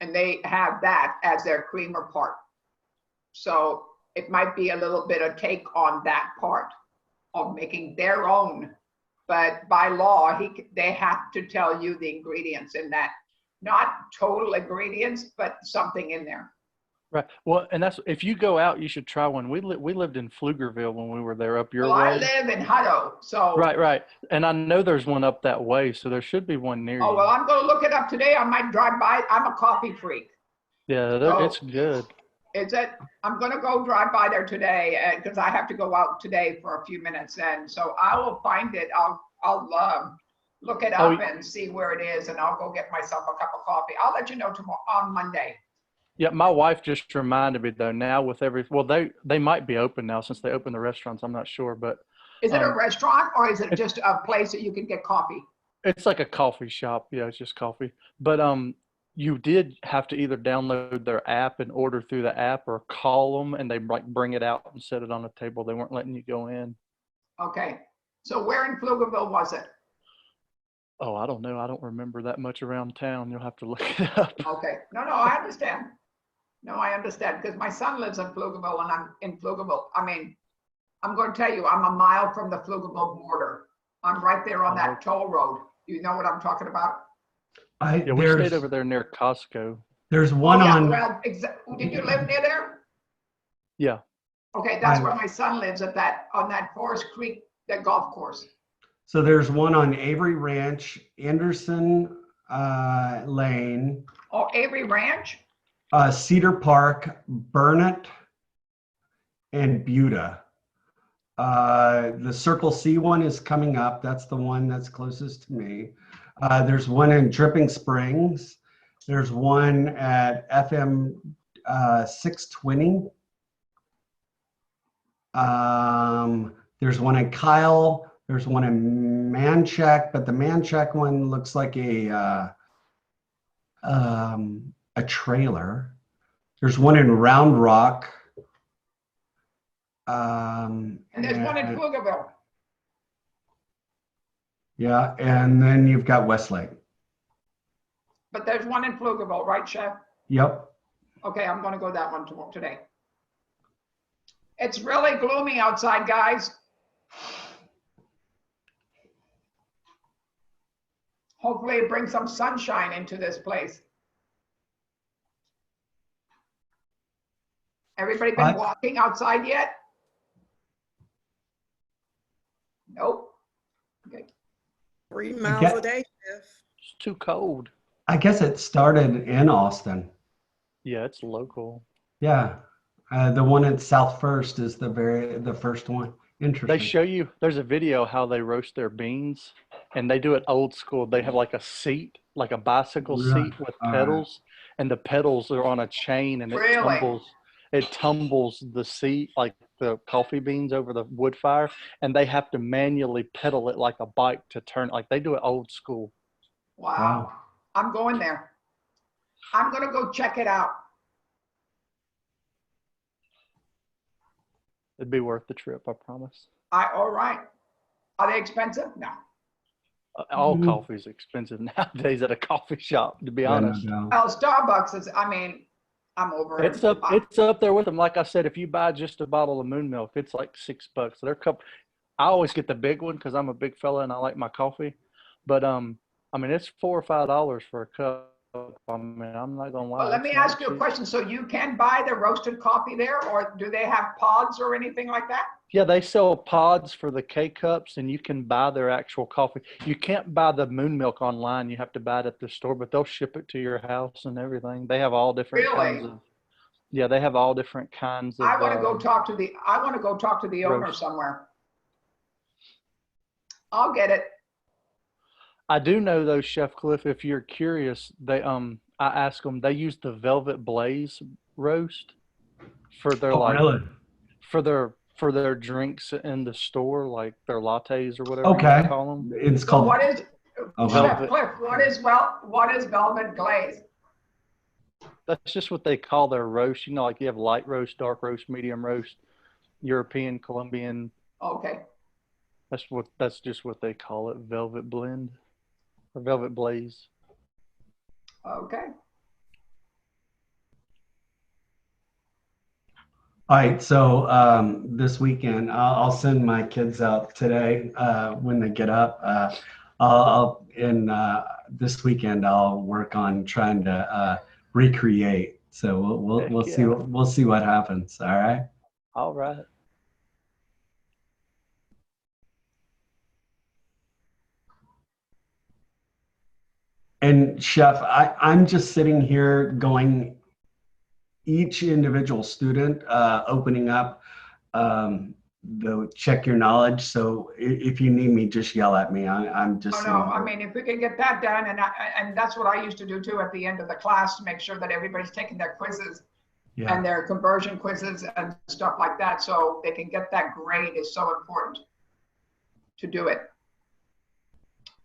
and they have that as their creamer part. So it might be a little bit of take on that part of making their own, but by law, they have to tell you the ingredients in that, not total ingredients, but something in there. Right. Well, and that's if you go out, you should try one. We lived in Pflugerville when we were there up your Well, I way. live in Hutto, so. Right. And I know there's one up that way, so there should be one near Oh, you. well, I'm gonna look it up today. I might drive by. I'm a coffee freak. Yeah, Oh. it's good. Is it? I'm gonna go drive by there today because I have to go out today for a few minutes, and so I will find it. I'll look it up and see where it is, and I'll go get myself a cup of coffee. I'll let you know tomorrow on Monday. Yeah, my wife just reminded me though. Now with they might be open now since they opened the restaurants. I'm not sure, but Is it a restaurant or is it just a place that you can get coffee? it's like a coffee shop. Yeah, it's just coffee. But you did have to either download their app and order through the app, or call them and they like bring it out and set it on a table. They weren't letting you go in. Okay. So where in Pflugerville was it? Oh, I don't know. I don't remember that much around town. You'll have to look it up. Okay. No, I understand. No, I understand because my son lives in Pflugerville and I'm in Pflugerville. I mean, I'm going to tell you, I'm a mile from the Pflugerville border. I'm right there on that toll road. You know what I'm talking about? Yeah, we stayed over there near Costco. There's one on. Well, did you live near there? Yeah. Okay, that's where my son lives on that Forest Creek, that golf course. So there's one on Avery Ranch, Anderson Lane, Oh, Avery Ranch? Cedar Park, Burnett, and Buda. The Circle C one is coming up. That's the one that's closest to me. There's one in Dripping Springs. There's one at FM 620. There's one in Kyle. There's one in Manchac, but the Manchac one looks like a trailer. There's one in Round Rock. And there's one in Pflugerville. Yeah, and then you've got Westlake. But there's one in Pflugerville, right, Chef? Yep. Okay, I'm gonna go that one today. It's really gloomy outside, guys. Hopefully it brings some sunshine into this place. Everybody been walking outside yet? Nope. Okay. 3 miles a day, Chef. It's too cold. I guess it started in Austin. Yeah, it's local. Yeah. The one at South First is the first one. Interesting. They show you, there's a video how they roast their beans, and they do it old school. They have like a seat, like a bicycle Right. seat with pedals, and the pedals are on a chain, and Really? it tumbles the seat, like the coffee beans over the wood fire, and they have to manually pedal it like a bike to turn. Like they do it old school. Wow. I'm going there. I'm gonna go check it out. It'd be worth the trip, I promise. All right. Are they expensive? No. All Mhm. coffee's expensive nowadays at a coffee shop, to be Yeah, no honest. doubt. Well, Starbucks is, I mean, I'm over it. It's up there with them. Like I said, if you buy just a bottle of moon milk, it's like $6. They're I always get the big one because I'm a big fella and I like my coffee. But I mean, it's $4 or $5 for a cup. I mean, I'm not gonna lie. Well, let me it's not ask you a cheap. question. So you can buy the roasted coffee there, or do they have pods or anything like that? Yeah, they sell pods for the K cups, and you can buy their actual coffee. You can't buy the moon milk online. You have to buy it at the store, but they'll ship it to your house and everything. They have all different kinds Really? of. Yeah, they have all different kinds of. I want to go talk to the owner roast. somewhere. I'll get it. I do know though, Chef Cliff, if you're curious, I asked them, they use the Velvet Blaze roast for their Really? for their drinks in the store, like their lattes or whatever Okay. you call them. It's So called. what is, Oh, Chef Velvet. Cliff, what is velvet glaze? That's just what they call their roast. You know, like you have light roast, dark roast, medium roast, European, Colombian. Okay. That's just what they call it, Velvet Blend or Velvet Blaze. Okay. All right, so this weekend I'll send my kids out today when they get up. This weekend I'll work on trying to recreate. So we'll see yeah. we'll see what happens. All right. All right. And Chef, I'm just sitting here going, each individual student opening up the check your knowledge. So if you need me, just yell at me. I'm just. Oh, no, I mean, if we can get that done, and that's what I used to do too at the end of the class, to make sure that everybody's taking their quizzes Yeah. and their conversion quizzes and stuff like that, so they can get that grade is so important to do it.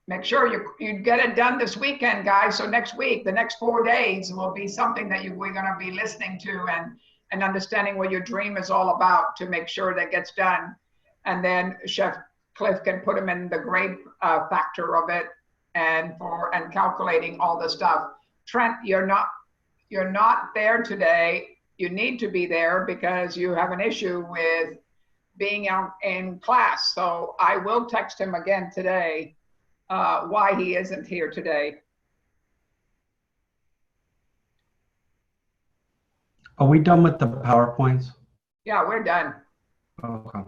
Make sure you get it done this weekend, guys. So next week, the next 4 days will be something that we're going to be listening to and understanding what your dream is all about to make sure that gets done. And then Chef Cliff can put them in the grade factor of it and calculating all the stuff. Trent, you're not there today. You need to be there because you have an issue with being out in class. So I will text him again today why he isn't here today. Are we done with the PowerPoints? Yeah, we're done. Okay.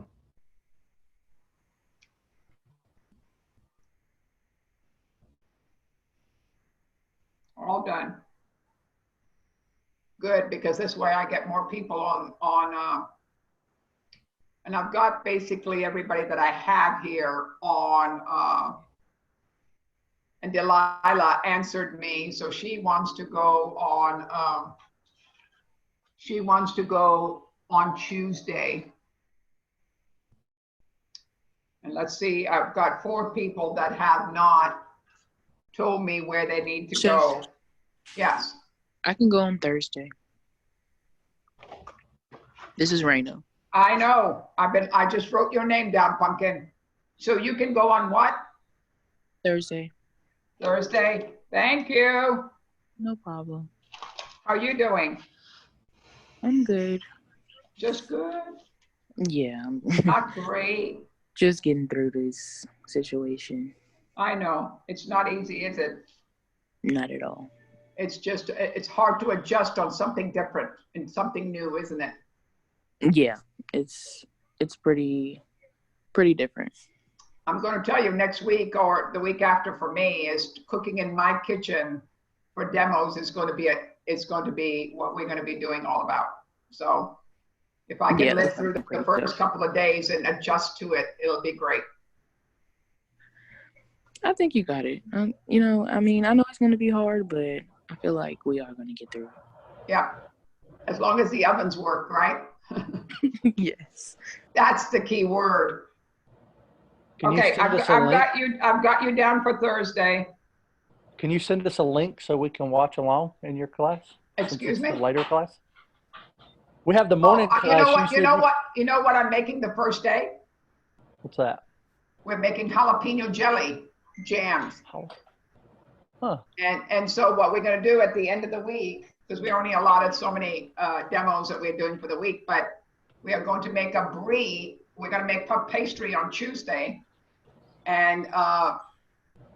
All done. Good, because this way I get more people on and I've got basically everybody that I have here on, and Delilah answered me, so she wants to go on, Tuesday. And let's see, I've got 4 people that have not told me where they need to Chef. go. Yes. I can go on Thursday. This is Raina. I know. I just wrote your name down, Pumpkin. So you can go on what? Thursday. Thursday. Thank you. No problem. How are you doing? I'm good. Just good? Yeah. Not great. just getting through this situation. I know, it's not easy, is it? Not at all. It's just, it's hard to adjust on something different and something new, isn't it? Yeah, it's pretty different. I'm going to tell you next week or the week after for me is cooking in my kitchen for demos is going to be what we're going to be doing all about. So if I can live through the first couple of days and adjust to it, it'll be great. I think you got it. You know, I mean, I know it's going to be hard, but I feel like we are going to get through it. Yeah. As long as the ovens work, right? Yes. That's the key word. Can you Okay, send us a I've got you down for Thursday. Can you send us a link so we can watch along in your class? Excuse me? The later class? We have the morning class. You know what I'm making the first day? What's that? We're making jalapeno jelly jams. Huh. And so what we're going to do at the end of the week, because we only allotted so many demos that we're doing for the week, but we are going to make a brie. We're going to make puff pastry on Tuesday. And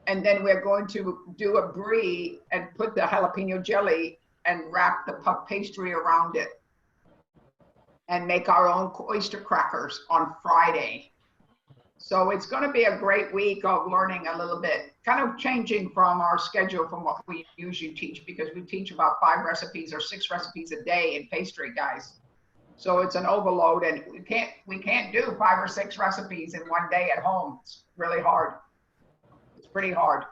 then we're going to do a brie and put the jalapeno jelly and wrap the puff pastry around it and make our own oyster crackers on Friday. So it's going to be a great week of learning a little bit, kind of changing from our schedule from what we usually teach, because we teach about 5 recipes or 6 recipes a day in pastry, guys. So it's an overload, and we can't do 5 or 6 recipes in one day at home. It's really hard. It's pretty hard.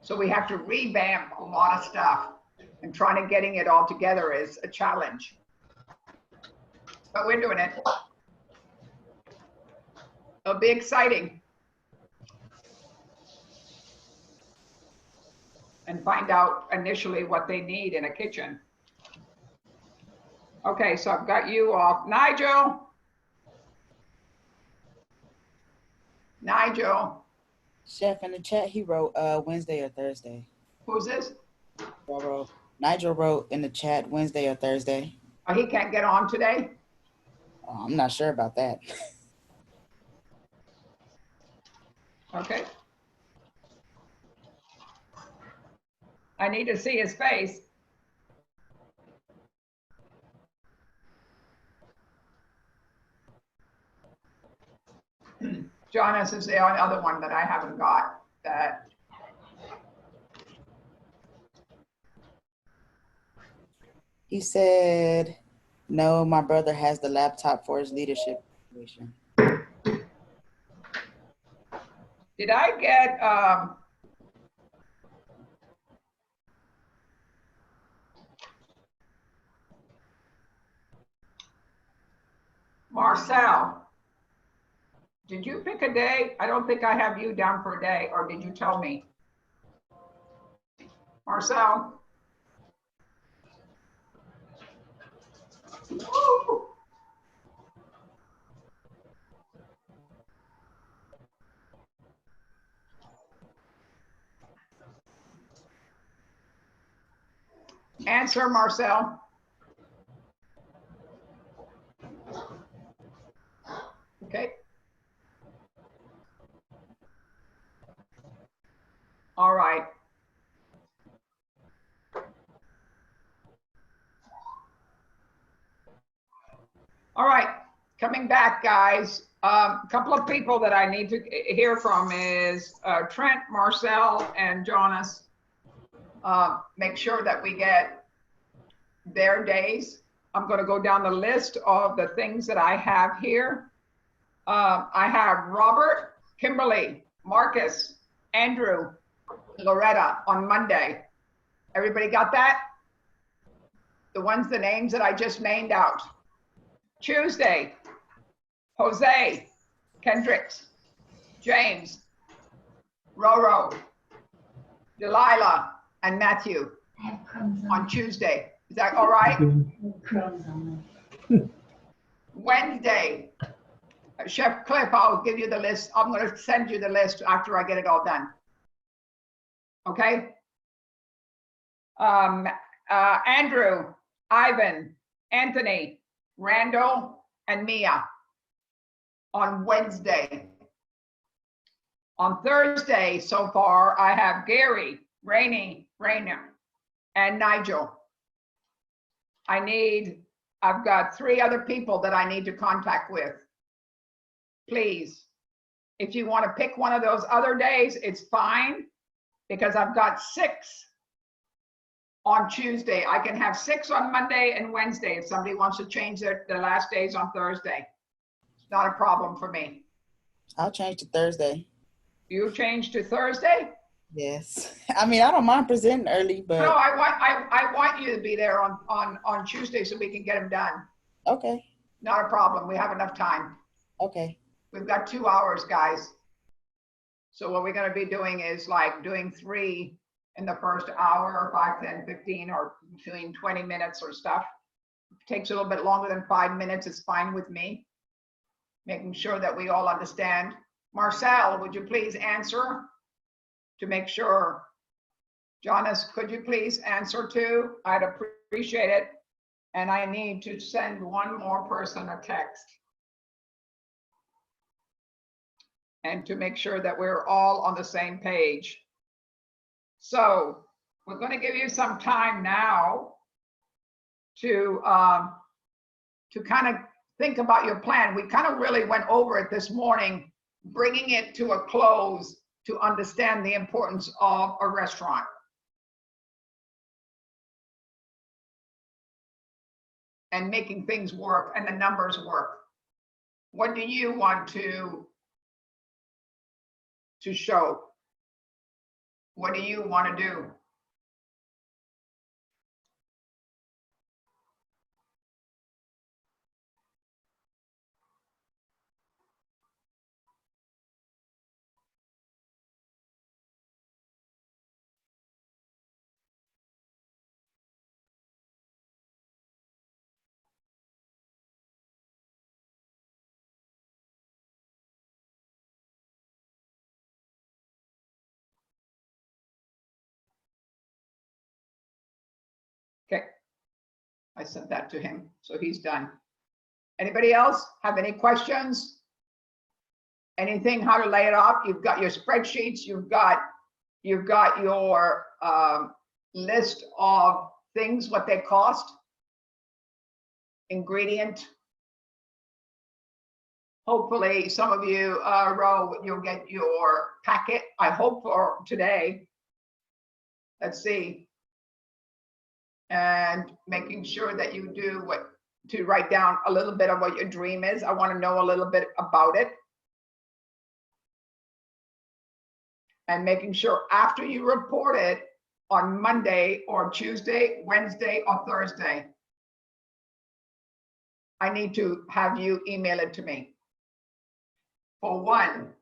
So we have to revamp a lot of stuff, and trying to getting it all together is a challenge. But we're doing it. It'll be exciting. And find out initially what they need in a kitchen. Okay, so I've got you off. Nigel. Nigel. Chef, in the chat, he wrote Wednesday or Thursday. Who's this? Nigel wrote in the chat Wednesday or Thursday. Oh, he can't get on today? Oh, I'm not sure about that. Okay. I need to see his face. Jonas is the other one that I haven't got that. He said, no, my brother has the laptop for his leadership situation. Did I get, Marcel, did you pick a day? I don't think I have you down for a day, or did you tell me? Marcel? Woo! Answer, Marcel. Okay. All right. All right, coming back, guys. A couple of people that I need to hear from is Trent, Marcel, and Jonas. Make sure that we get their days. I'm going to go down the list of the things that I have here. I have Robert, Kimberly, Marcus, Andrew, Loretta on Monday. Everybody got that? The names that I just named out. Tuesday, Jose, Kendricks, James, Roro, Delilah, and Matthew on Tuesday. Is that all right? Wednesday, Chef Cliff, I'll give you the list. I'm going to send you the list after I get it all done. Okay? Andrew, Ivan, Anthony, Randall, and Mia on Wednesday. On Thursday, so far, I have Gary, Rainer, and Nigel. I've got 3 other people that I need to contact with. Please, if you want to pick one of those other days, it's fine, because I've got 6 on Tuesday. I can have 6 on Monday and Wednesday if somebody wants to change their last days on Thursday. It's not a problem for me. I'll change to Thursday. You change to Thursday? Yes. I mean, I don't mind presenting early, but No, I want you to be there on Tuesday so we can get them done. okay. Not a problem. We have enough time. Okay. We've got 2 hours, guys. So what we're going to be doing is like doing 3 in the first hour, or 5, 10, 15, or between 20 minutes or stuff. If it takes a little bit longer than 5 minutes, it's fine with me. Making sure that we all understand. Marcel, would you please answer to make sure? Jonas, could you please answer too? I'd appreciate it. And I need to send one more person a text. And to make sure that we're all on the same page. So we're going to give you some time now to kind of think about your plan. We kind of really went over it this morning, bringing it to a close to understand the importance of a restaurant. And making things work and the numbers work. What do you want to show? What do you want to do? Okay, I sent that to him, so he's done. Anybody else have any questions? Anything how to lay it out? You've got your spreadsheets, you've got your list of things, what they cost, ingredient. Hopefully some of you, you'll get your packet, I hope for today. Let's see. And making sure that you do to write down a little bit of what your dream is. I want to know a little bit about it. And making sure after you report it on Monday or Tuesday, Wednesday or Thursday, I need to have you email it to me. For one,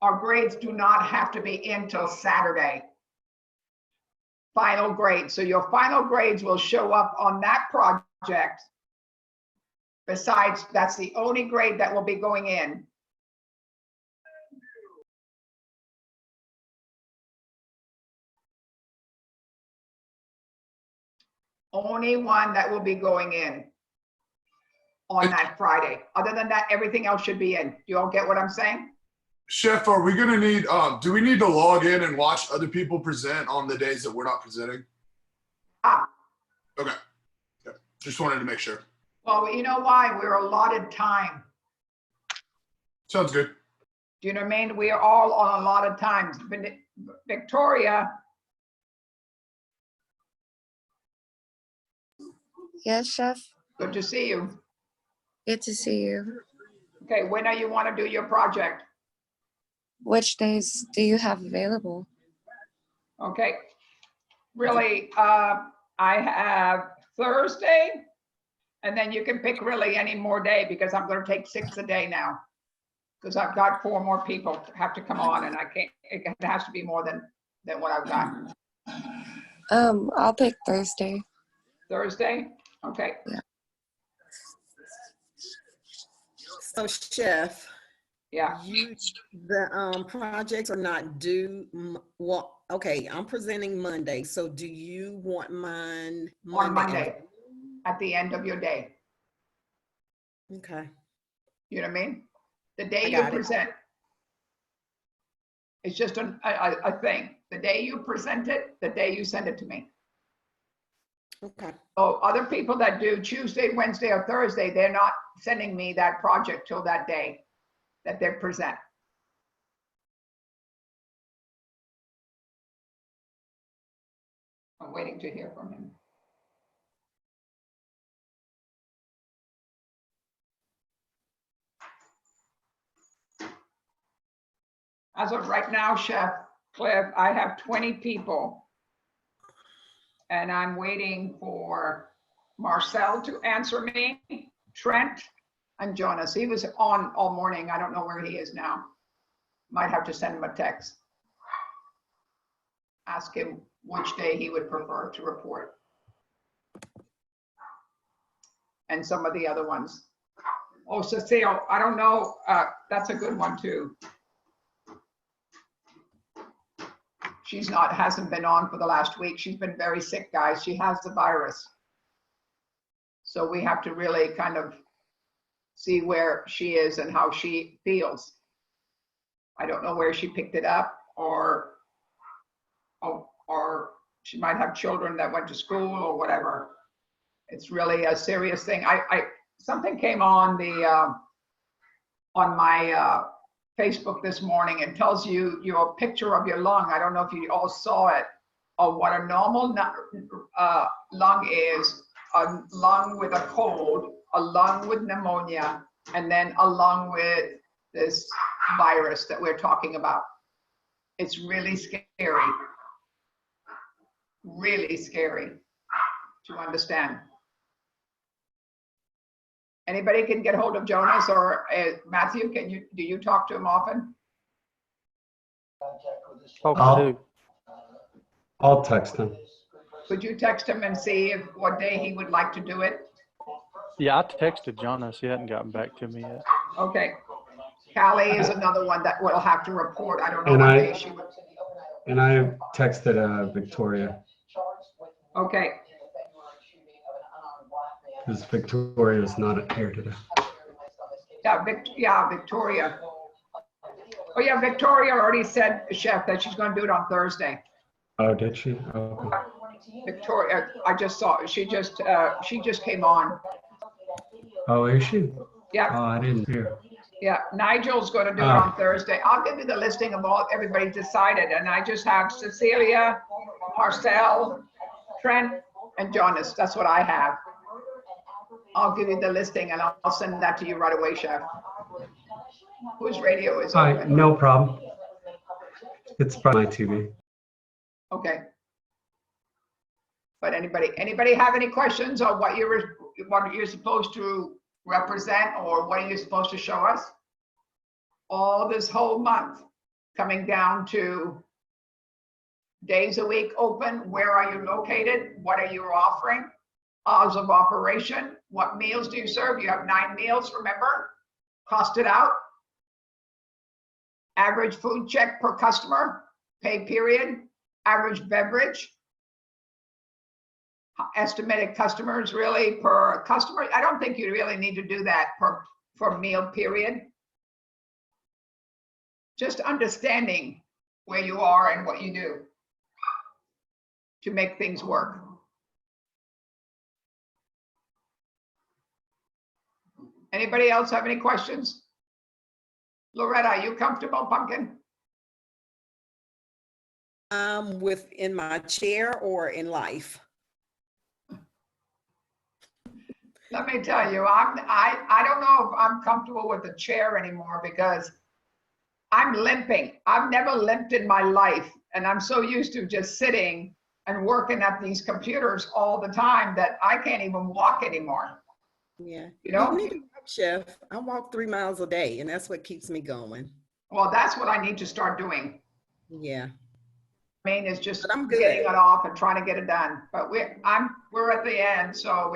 our grades do not have to be in till Saturday. Final grades. So your final grades will show up on that project. Besides, that's the only grade that will be going in. Only one that will be going in on that Friday. Other than that, everything else should be in. You all get what I'm saying? Chef, are we gonna need, do we need to log in and watch other people present on the days that we're not presenting? Okay. Yeah. Just wanted to make sure. Well, you know why? We're allotted time. Sounds good. Do you know what I mean? We are all on allotted times. Victoria. Yes, Chef. Good to see you. Good to see you. Okay, when do you want to do your project? Which days do you have available? Okay. Really, I have Thursday, and then you can pick really any more day because I'm going to take 6 a day now. Because I've got 4 more people have to come on, and I can't. It has to be more than what I've got. I'll pick Thursday. Thursday? Okay. Yeah. So, Chef. Yeah. The projects are not due. Well, okay, I'm presenting Monday. So, do you want mine on Monday at the end of your day? Okay. You know what I mean? The day you present. It's just a thing. The day you present it, the day you send it to me. Okay. So other people that do Tuesday, Wednesday, or Thursday, they're not sending me that project till that day that they present. I'm waiting to hear from him. As of right now, Chef Cliff, I have 20 people. And I'm waiting for Marcel to answer me, Trent, and Jonas. He was on all morning. I don't know where he is now. Might have to send him a text. Ask him which day he would prefer to report. And some of the other ones. Oh, Cecile, I don't know. That's a good one too. She's hasn't been on for the last week. She's been very sick, guys. She has the virus. So we have to really kind of see where she is and how she feels. I don't know where she picked it up, or she might have children that went to school or whatever. It's really a serious thing. Something came on on my Facebook this morning. It tells you your picture of your lung. I don't know if you all saw it, or what a normal lung is: a lung with a cold, a lung with pneumonia, and then a lung with this virus that we're talking about. It's really scary, really scary to understand. Anybody can get hold of Jonas or Matthew? Do you talk to him often? I'll text him. Could you text him and see what day he would like to do it? Yeah, I texted Jonas. He hadn't gotten back to me yet. Okay. Callie is another one that will have to report. I don't know And what I- day she would. And I texted Victoria, Okay. because Victoria's not here today. Yeah, Victoria. Oh yeah, Victoria already said, Chef, that she's going to do it on Thursday. Oh, did she? Okay. Victoria, I just saw, she just came on. Oh, is she? Yeah. Oh, I didn't hear. Yeah, Nigel's going to do it on Thursday. I'll give you the listing of all everybody decided, and I just have Cecilia, Marcel, Trent, and Jonas. That's what I have. I'll give you the listing, and I'll send that to you right away, Chef. Whose radio is All right, open? no problem. It's from my TV. Okay. But anybody have any questions on what you're supposed to represent, or what are you supposed to show us? All this whole month, coming down to days a week open, where are you located? What are you offering? Hours of operation, what meals do you serve? You have 9 meals, remember? Costed out. Average food check per customer, pay period, average beverage. Estimated customers really per customer. I don't think you really need to do that for meal period. Just understanding where you are and what you do to make things work. Anybody else have any questions? Loretta, are you comfortable, Pumpkin? Within my chair or in life? Let me tell you, I don't know if I'm comfortable with the chair anymore, because I'm limping. I've never limped in my life, and I'm so used to just sitting and working at these computers all the time that I can't even walk anymore. Yeah. You know? You need to walk, Chef. I walk 3 miles a day, and that's what keeps me going. Well, that's what I need to start doing. Yeah. Main is just But I'm good. getting it off and trying to get it done. But we're at the end, so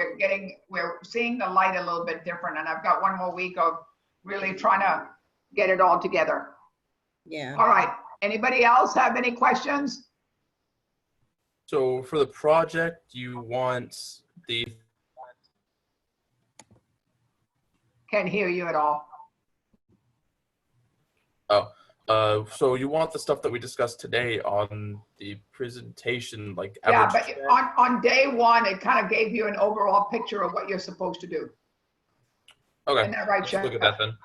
we're seeing the light a little bit different, and I've got one more week of really trying to get it all together. Yeah. All right. Anybody else have any questions? So for the project, you want the Can't hear you at all. Oh, So you want the stuff that we discussed today on the presentation, like Yeah, average? but on day one, it kind of gave you an overall picture of what you're supposed to do. Okay. Isn't that right, Let's Jeff? look at that then.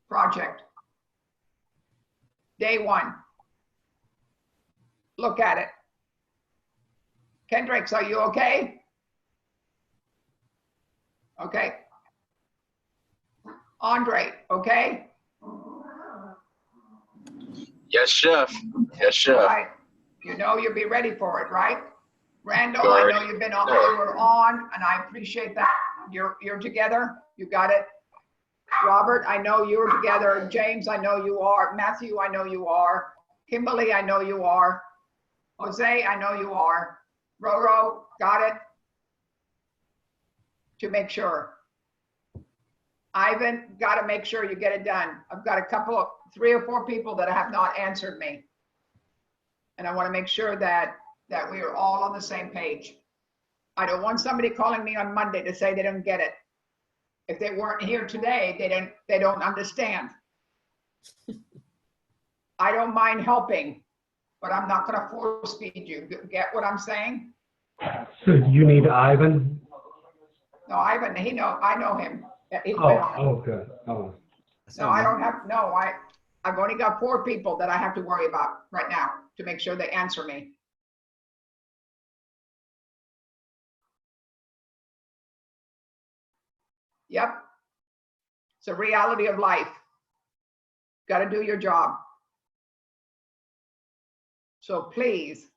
Project. Day one. Look at it. Kendricks, are you okay? Okay. Andre, okay? Yes, chef. Yes, chef. All right. You know you'll be ready for it, right? Randall, I Alright. know you've been on, you were on, and I appreciate that. You're together. You got it. Robert, I know you're together. James, I know you are. Matthew, I know you are. Kimberly, I know you are. Jose, I know you are. Roro, got it? To make sure. Ivan, got to make sure you get it done. I've got a couple of 3 or 4 people that have not answered me. And I want to make sure that we are all on the same page. I don't want somebody calling me on Monday to say they don't get it. If they weren't here today, they don't understand. I don't mind helping, but I'm not going to force feed you. Get what I'm saying? So you need Ivan? No, Ivan, I know him. He's been Oh, on. oh, good. Oh. No, I don't have, no, I've only got 4 people that I have to worry about right now to make sure they answer me. Yep. It's a reality of life. Got to do your job. So please,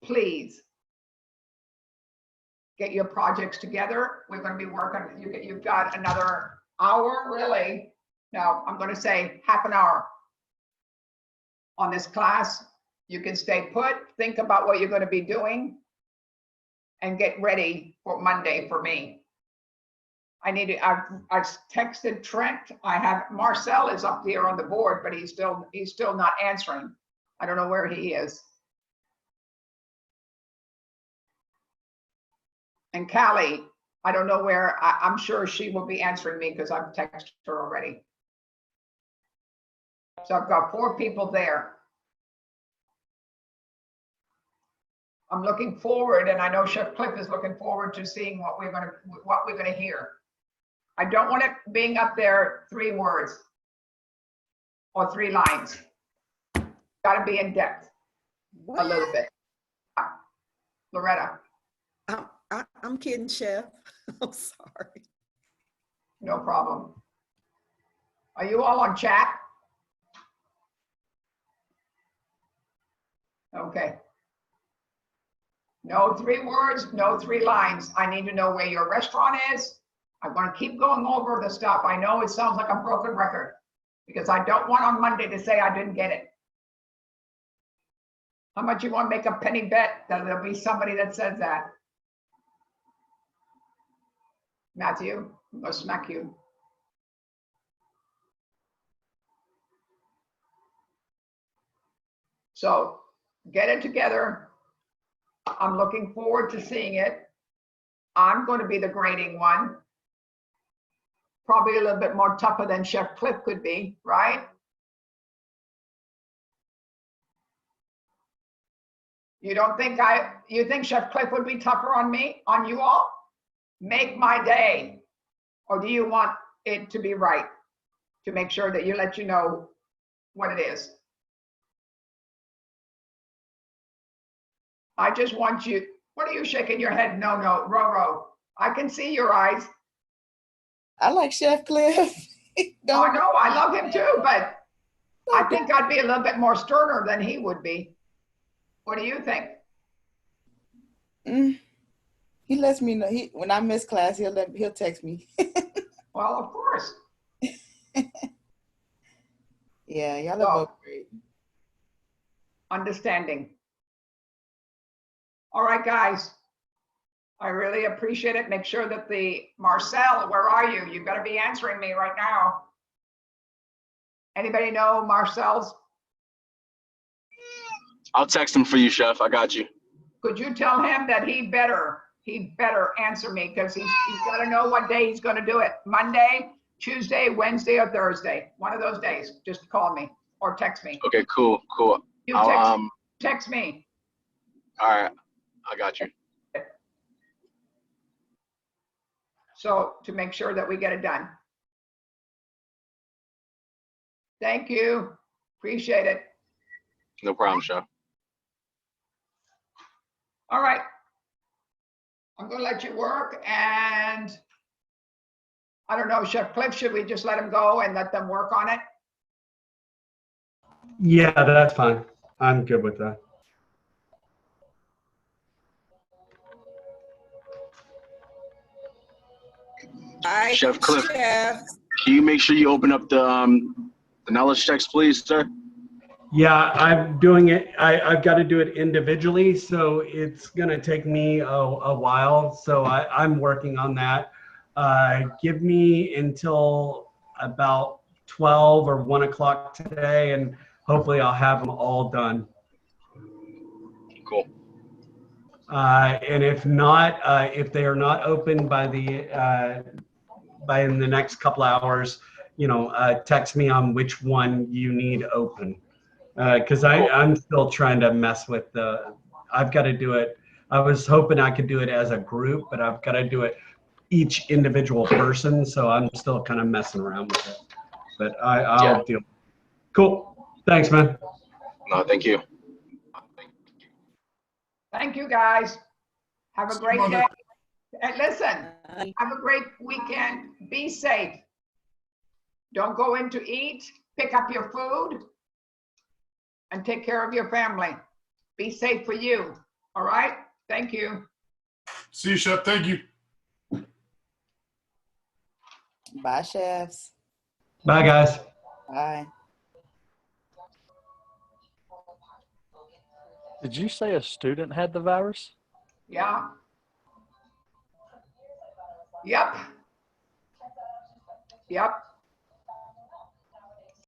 please get your projects together. We're going to be working, you've got another hour, really. No, I'm going to say half an hour on this class. You can stay put, think about what you're going to be doing, and get ready for Monday for me. I've texted Trent. I have Marcel is up here on the board, but he's still not answering. I don't know where he is. And Callie, I don't know where. I'm sure she will be answering me because I've texted her already. So I've got 4 people there. I'm looking forward, and I know Chef Cliff is looking forward to seeing what we're gonna hear. I don't want it being up there 3 words or 3 lines. Got to be in depth a little bit. Loretta. I'm kidding, Chef. I'm sorry. No problem. Are you all on chat? Okay. No 3 words, no 3 lines. I need to know where your restaurant is. I want to keep going over the stuff. I know it sounds like a broken record because I don't want on Monday to say I didn't get it. How much you want to make a penny bet that there'll be somebody that says that? Matthew, I'm going to smack you. So get it together. I'm looking forward to seeing it. I'm going to be the grading one. Probably a little bit more tougher than Chef Cliff could be, right? You don't think you think Chef Cliff would be tougher on me, on you all? Make my day. Or do you want it to be right? To make sure that you let you know what it is. I just want you, what are you shaking your head? No, Roro. I can see your eyes. I like Chef Cliff. Oh, no, I love him too, but I think I'd be a little bit more sterner than he would be. What do you think? He lets me know. When I miss class, he'll text me. Well, of course. Yeah, y'all are both great. Understanding. All right, guys. I really appreciate it. Make sure that Marcel, where are you? You've got to be answering me right now. Anybody know Marcel's? I'll text him for you, Chef. I got you. Could you tell him that he better answer me because he's got to know what day he's going to do it. Monday, Tuesday, Wednesday, or Thursday. One of those days. Just call me or text me. Okay, cool. You text me. All right, I got you. So to make sure that we get it done. Thank you. Appreciate it. No problem, Chef. All right. I'm gonna let you work, and I don't know, Chef Cliff, should we just let him go and let them work on it? Yeah, that's fine. I'm good with that. Hi, Chef Cliff. Chef. Can you make sure you open up the knowledge checks, please, sir? Yeah, I'm doing it. I've got to do it individually, so it's going to take me a while. So I'm working on that. Give me until about 12 or 1 o'clock today, and hopefully I'll have them all done. Cool. And if not, if they are not open by in the next couple hours, text me on which one you need open. Because I'm still trying to mess with I've got to do it. I was hoping I could do it as a group, but I've got to do it each individual person. So I'm still kind of messing around with it. But I'll deal. Cool. Thanks, man. No, thank you. Thank you, guys. Have a great day. And listen, have a great weekend. Be safe. Don't go in to eat. Pick up your food and take care of your family. Be safe for you. All right? Thank you. See you, Chef. Thank you. Bye, chefs. Bye, guys. Bye. Did you say a student had the virus? Yeah. Yep. Yep.